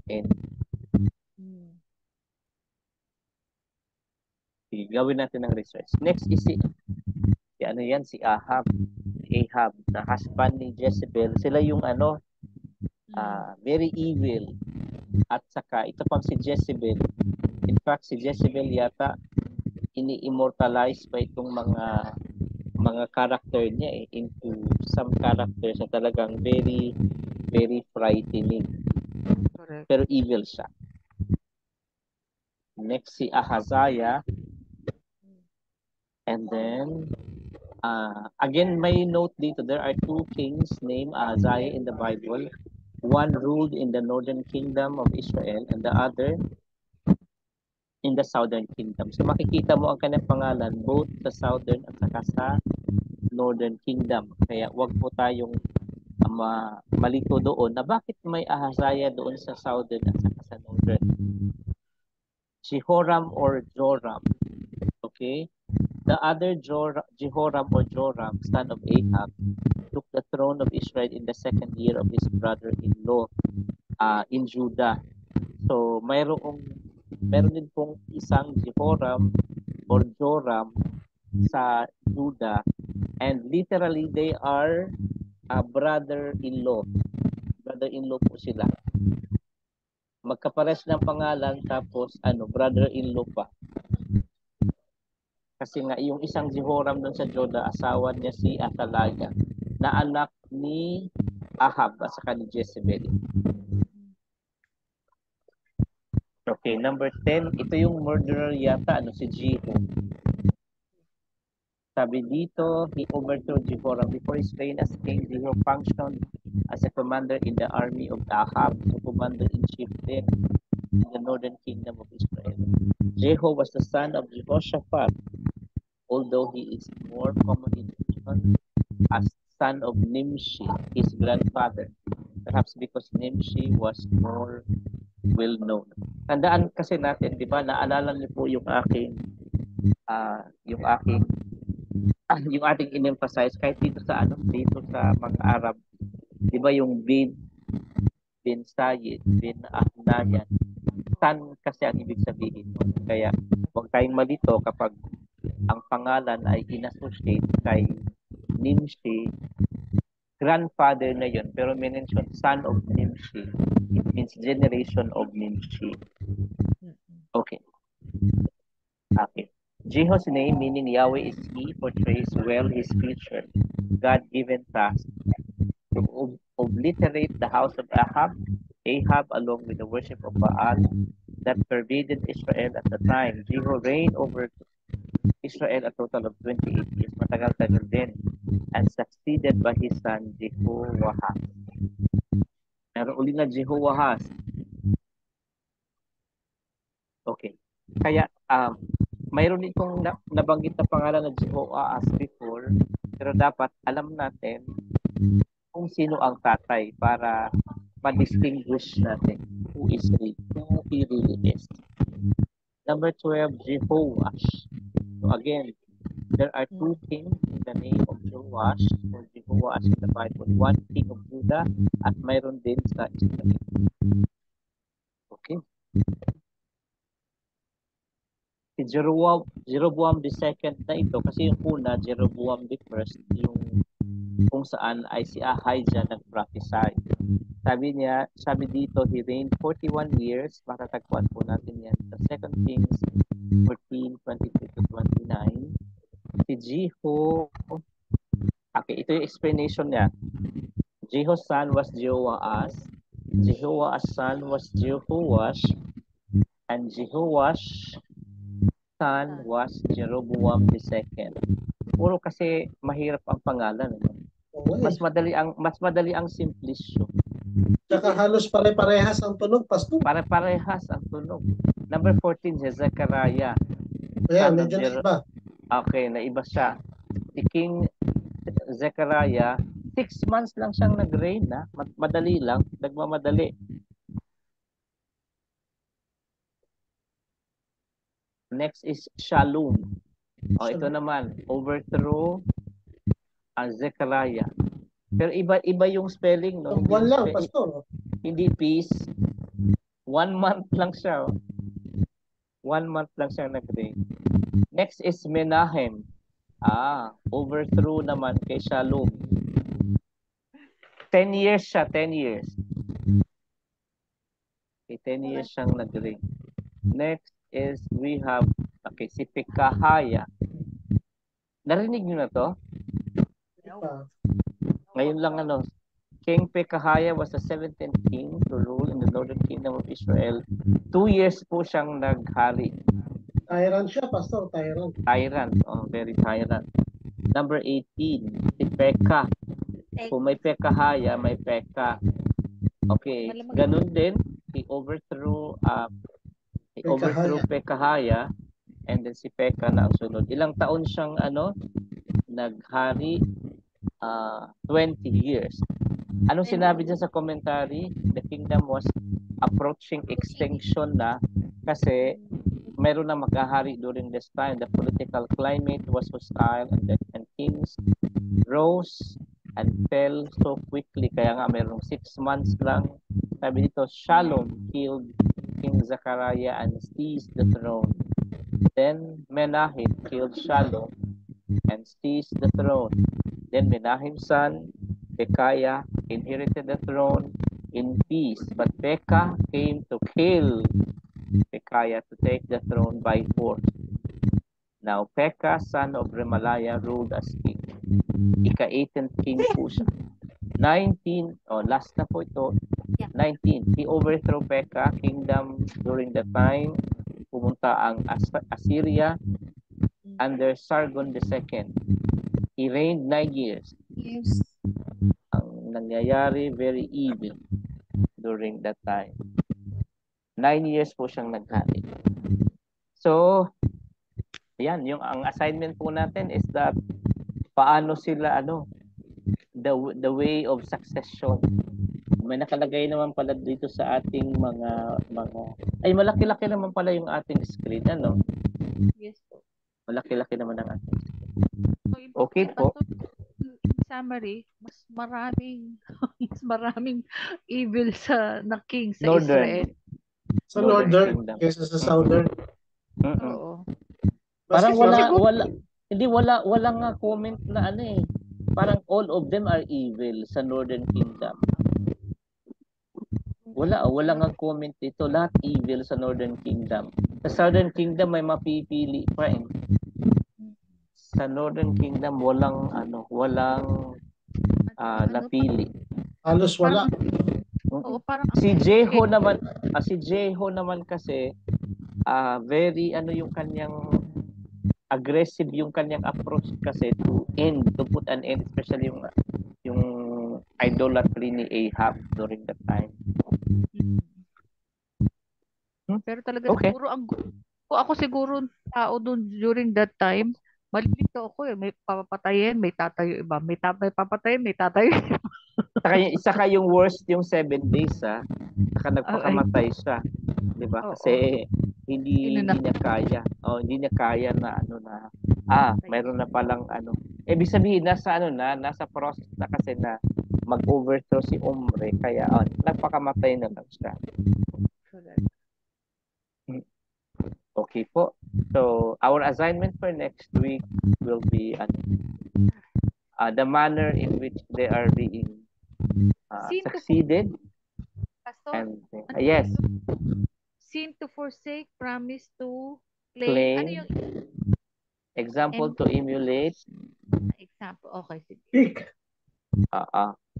end. Sige, gawin natin ng research. Next is si Ahab, the husband ni Jezebel. Sila yung very evil. At saka ito pang si Jezebel. In fact, si Jezebel yata ini-immortalize pa itong mga character niya into some characters na talagang very very frightening. Correct. Pero evil siya. Next si Ahaziah. And then again, may note dito, there are two kings named Ahaziah in the Bible. One ruled in the northern kingdom of Israel and the other in the southern kingdom. So makikita mo ang kanyang pangalan both sa southern at saka sa northern kingdom. Kaya wag po tayong malito doon na bakit may Ahaziah doon sa southern at saka sa northern. Jehoram or Joram. Okay? The other Jehoram or Joram, son of Ahab, took the throne of Israel in the second year of his brother-in-law in Judah. So mayroon din pong isang Jehoram or Joram sa Judah, and literally they are brother-in-law. Brother-in-law po sila. Magkapares ng pangalan, tapos brother-in-law pa. Kasi nga yung isang Jehoram doon sa Judah, asawa niya si Athaliah, na anak ni Ahab at saka ni Jezebel. Okay, number 10, ito yung murderer yata, si Jehu. Sabi dito, he overthrew Jehoram. Before his reign as king, Jehoram functioned as a commander in the army of Ahab, so commander-in-chief then in the northern kingdom of Israel. Jehu was the son of Jehoshaphat, although he is more commonly mentioned as son of Nimshi, his grandfather. Perhaps because Nimshi was more well-known. Tandaan kasi natin, di ba, naalala niyo po yung aking yung ating in-emphasize kahit dito sa mga Arab, 'di ba yung bin Sayyid, bin Ahnayan, san kasi ang ibig sabihin mo. Kaya huwag tayong malito kapag ang pangalan ay in-associate kay Nimshi, grandfather na yun, pero mention son of Nimshi. It means generation of Nimshi. Okay. Jehu's name, meaning Yahweh is He, portrays well his future God-given task to obliterate the house of Ahab, along with the worship of Baal that pervaded Israel at the time. Jehu reigned over Israel a total of 28 years. Matagal-tagal din. And succeeded by his son, Jehoahaz. Meron uli na Jehoahaz. Okay. Kaya, mayroon itong nabanggit na pangalan na Jehoahaz before, pero dapat alam natin kung sino ang tatay para ma-distinguish natin who he really is. Number 12, Jehoash. So again, there are two kings in the name of Jehoash or Jehoash in the Bible. One king of Judah at mayroon din sa Israel. Okay. Si Jeroboam the second na ito, kasi yung una, Jeroboam the first, yung kung saan ay si Ahijah nag-prophesy. Sabi dito, he reigned 41 years. Matatagpuan po natin yan sa 2 Kings 14:22-29. Si Jehu, okay, ito yung explanation niya. Jehu's son was Jehoahaz. Jehoahaz's son was Jehoash. And Jehoash son was Jeroboam the second. Puro kasi mahirap ang pangalan. Mas madali ang simplisyo. Saka halos pare-parehas ang tunog, Pastor. Pare-parehas ang tunog. Number 14, Zechariah. Ayan, medyo na iba. Okay, naiba siya. Si King Zechariah, 6 months lang siyang nag-reign. Madali lang, nagmamadali. Next is Shalom. Ito naman, overthrow Zechariah. Pero iba yung spelling, no? One lang, Pastor. Hindi peace. 1 month lang siya. 1 month lang siya nag-reign. Next is Menahem. Overthrow naman kay Shalom. 10 years siya, 10 years. Okay, 10 years siyang nag-reign. Next is we have si Pekahaya. Narinig niyo na to? Ngayon lang King Pekahaya was the 17th king to rule in the northern kingdom of Israel. 2 years po siyang naghari. Tyrant siya, Pastor, tyrant. Tyrant, very tyrant. Number 18, si Pekah. Kung may Pekahaya, may Pekah. Okay, ganun din, he overthrew Pekahaya, and then si Pekah na ang sunod. Ilang taon siyang naghari? 20 years. Anong sinabi dyan sa commentary? The kingdom was approaching extinction na kasi meron na maghahari during this time. The political climate was hostile and kings rose and fell so quickly. Kaya nga merong 6 months lang. Sabi dito, Shalom killed King Zechariah and seized the throne. Then Menahem killed Shalom and seized the throne. Then Menahem's son, Pekah, inherited the throne in peace. But Pekah came to kill Pekah to take the throne by force. Now Pekah, son of Remaliah, ruled as king. Ika-18th king po siya. 19, last na po ito. 19, he overthrew Pekah kingdom during the time pumunta ang Assyria under Sargon II. He reigned 9 years. Yes. Ang nangyayari, very evil during that time. 9 years po siyang naghari. So, yan, ang assignment po natin is that paano sila, the way of succession. May nakalagay naman pala dito sa ating mga ay malaki-laki naman pala yung ating screen, Yes po. Malaki-laki naman ang ating screen. So, Okay po. In summary, mas maraming evil na king sa Northern. Israel. Sa northern Kingdom. kaysa sa southern. Oo. Parang Maski wala nga comment na parang all of them are evil sa Northern Kingdom. Wala nga comment dito, lahat evil sa Northern Kingdom. Sa Southern Kingdom may mapipili pa eh. Sa Northern Kingdom walang napili. halos wala. Oo, parang Si Jeho naman kasi very yung kanyang aggressive yung kanyang approach kasi to put an end, especially yung idolatry ni Ahab during that time. Pero talaga Okay. siguro ako siguro tao doon during that time, malilito ako may papatayin, may tatayo iba, may papatayin, may tatayo iba. Saka yung worst yung 7 days saka nagpakamatay siya, 'di ba? Kasi hindi niya kaya. Hindi niya kaya na mayroon na palang ibig sabihin nasa process na kasi na mag-overthrow si Omri kaya nagpakamatay na lang siya. Okay po. So, our assignment for next week will be the manner in which they are being succeeded. Pastor, And yes. Sin to forsake, promise to Claim. Ano yung Example to emulate. example? Okay, sige. Pick.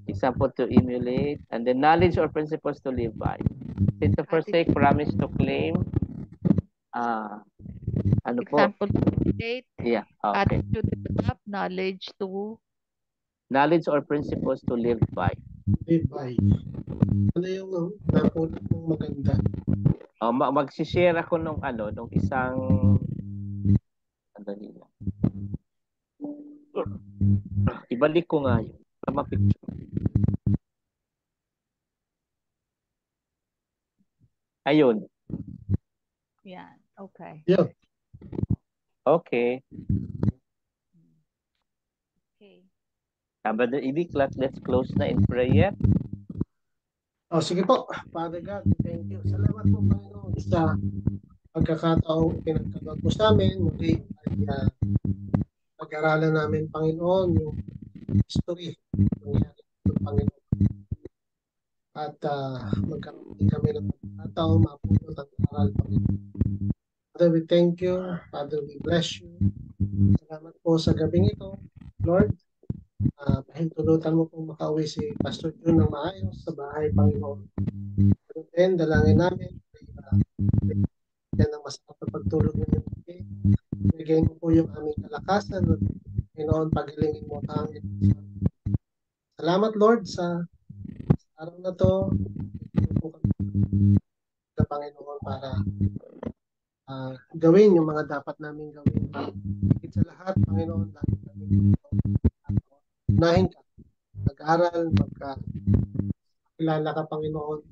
Example to emulate, and the knowledge or principles to live by. Sin to forsake, promise to claim. Example to emulate. Yeah. Okay. Attitude to develop, knowledge to or principles to live by. Live by. Ano yung napulot mong maganda? Mag-share ako nung isang ibalik ko nga yun. Picture. Ayun. yan. Okay. Yeah. Okay. Okay. Brother Ibig, let's close na in prayer. Sige po. Father God, thank you. Salamat po, Panginoon, sa pagkakataong pinagkaloob mo sa amin. Muli ay pag-aralan namin, Panginoon, yung history ng Panginoon. At magkaroon kami ng pagkakataong mapulot ang aral, Panginoon. Father, we thank you. Father, we bless you. Salamat po sa gabing ito, Lord. Pahintulutan mo pong makauwi si Pastor Jun ng maayos sa bahay, Panginoon. Pero din, dalangin namin yan ang masarap na pagtulog ng iyong bigay mo po yung aming kalakasan at Panginoon, pagilingin mo ang salamat, Lord, sa araw na to. Po kami sa Panginoon para gawin yung mga dapat namin gawin. Higit sa lahat, Panginoon, dapat namin unahin ka, mag-aral, magkakilala ka, Panginoon.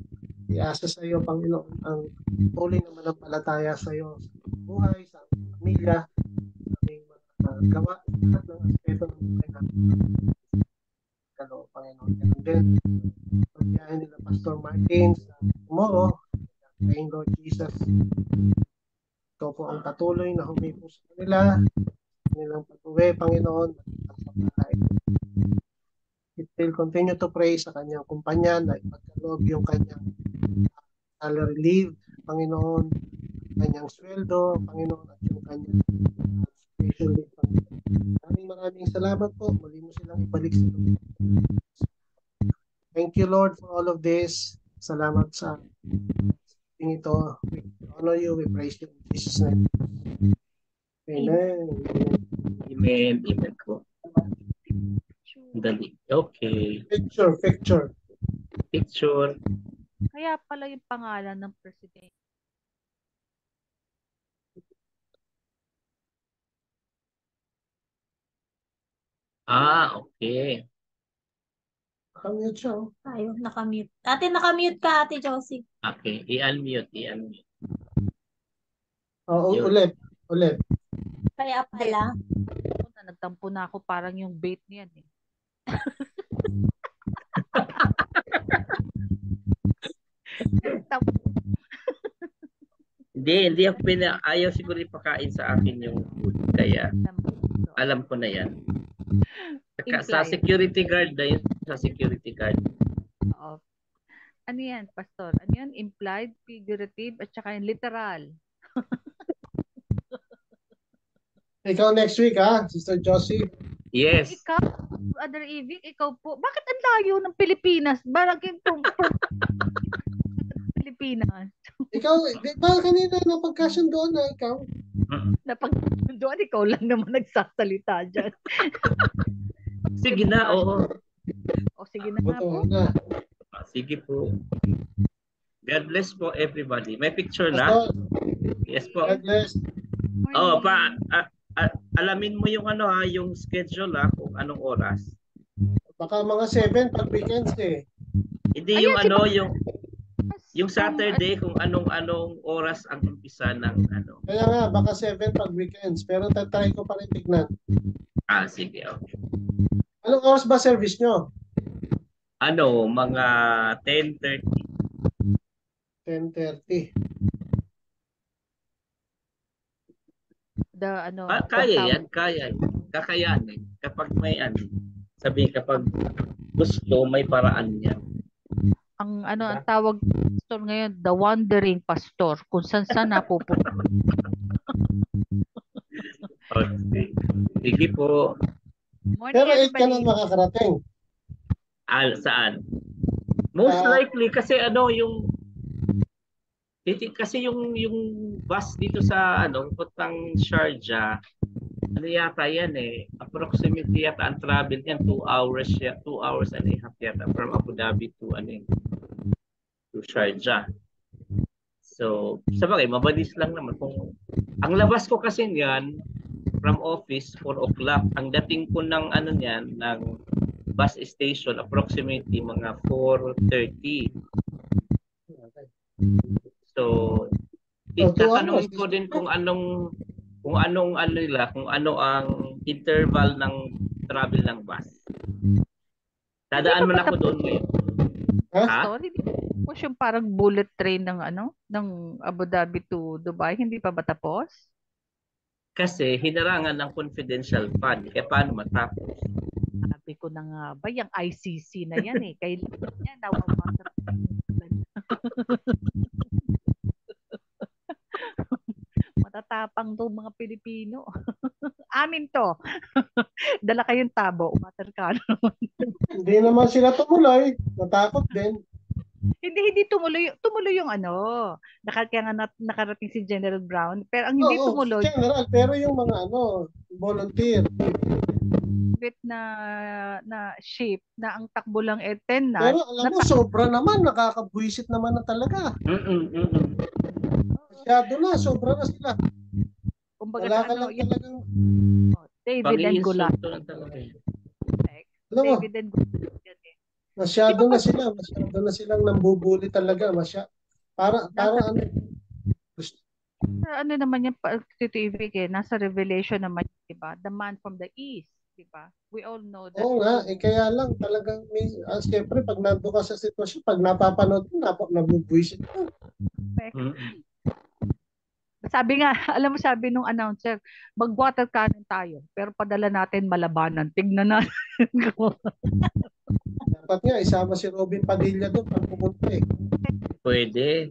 Iasa sa iyo, Panginoon, ang tuloy na manampalataya sa iyo sa buhay, sa aming pamilya, sa aming mga gawa, lahat ng aspeto ng buhay namin. Kaloob, Panginoon. And then, pagbiyahin nila Pastor Martin sa tomorrow, praying Lord Jesus, ito po ang patuloy na humipo sa kanila, nilang pag-uwi, Panginoon, at sa bahay. It will continue to pray sa kanyang kumpanya na ipagkaloob yung kanyang salary leave, Panginoon, kanyang sweldo, Panginoon, at yung kanyang special leave, Panginoon. Maraming salamat po. Muli mo silang ibalik sa loob. Thank you, Lord, for all of this. Salamat sa ito. We honor you, we praise you in Jesus' name. Amen. Amen. Amen po. Dali. Okay. Picture. Picture. Kaya pala yung pangalan ng president. Okay. Nakamute siya. Ayun, nakamute. Ate, nakamute ka, Ate Josie. Okay. I-unmute. Oo, Yun. ulit. Kaya pala. Nagtampo na ako parang yung bait niyan eh. Hindi ako ayaw siguro ipakain sa akin yung food. Kaya alam ko na yan. Sa security guard na yun. Sa security guard. Oo. Ano yan, Pastor? Ano yan? Implied, figurative, at saka yung literal. Ikaw next week, ha? Sister Josie? Yes. Ikaw, Other Evening, ikaw po. Bakit ang layo ng Pilipinas? Barang yung Pilipinas. Ikaw, di ba kanina napagkasyon doon na ikaw? Doon, ikaw lang naman nagsasalita dyan. Sige na, oo. O sige na nga po. Sige po. God bless po everybody. May picture na? Yes po. God bless. Oh, alamin mo yung yung schedule kung anong oras. Baka mga 7 pag weekends eh. Hindi yung yung Saturday kung anong oras ang umpisa ng Kaya nga, baka 7 pag weekends. Pero tatry ko pa rin tignan. Sige, okay. Anong oras ba service nyo? Mga 10:30. 10:30. Kaya. Kakayanin. Kapag may kapag gusto, may paraan yan. Ang tawag pastor ngayon, the wandering pastor, kung saan napupunta. Okay. Sige po. Morning, Pero 8 ka everybody. na makakarating. Saan? Most likely kasi yung bus dito sa puntang Sharjah, yata yan approximately yata ang travel yan 2 hours siya, 2 hours and a half yata from Abu Dhabi to Sharjah. So, sabagay mabilis lang naman kung ang labas ko kasi niyan from office 4 o'clock. Ang dating ko ng ng bus station approximately mga 4:30. So, itatanungin ko din kung ano ang interval ng travel ng bus. Dadaan man ako doon ngayon. Sorry, yung parang bullet train ng ng Abu Dhabi to Dubai, hindi pa ba tapos? Kasi hinarangan ng confidential fund. Kaya paano matapos? Sabi ko na nga ba, yung ICC na yan kailangan niya nawawasa. Matatapang to mga Pilipino. Amin to. Dala kayong tabo, umater ka naman. Hindi naman sila tumuloy. Natakot din. Hindi tumuloy yung kaya nga nakarating si General Brown, pero ang hindi tumuloy. General, pero yung mga volunteer. Na ship na ang takbo lang 10 na. Pero alam mo, sobra naman, nakakabwisit naman na talaga. Masyado na, sobra na sila. Kumbaga wala ka lang talagang David and Goliath. David and Goliath. Masyado na silang nambubuli talaga. Para naman yan, Tito Ivy, nasa Revelation naman, diba? The man from the east, diba? We all know that. Oo nga, kaya lang talagang siyempre pag nando ka sa sitwasyon, pag napapanood mo, nabubwisit ka. Sabi nga, alam mo sabi nung announcer, mag-water cannon tayo, pero padala natin malabanan. Tignan natin. Dapat nga, isama si Robin Padilla doon pag pumunta Pwede.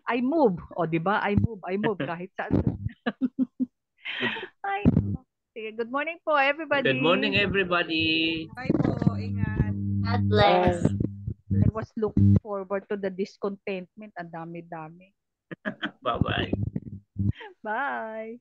I move. O, diba? I move kahit saan. Sige, good morning po, everybody. Good morning, everybody. Bye po. Ingat. God bless. I was looking forward to the discontentment. Ang dami-dami. Bye-bye. Bye.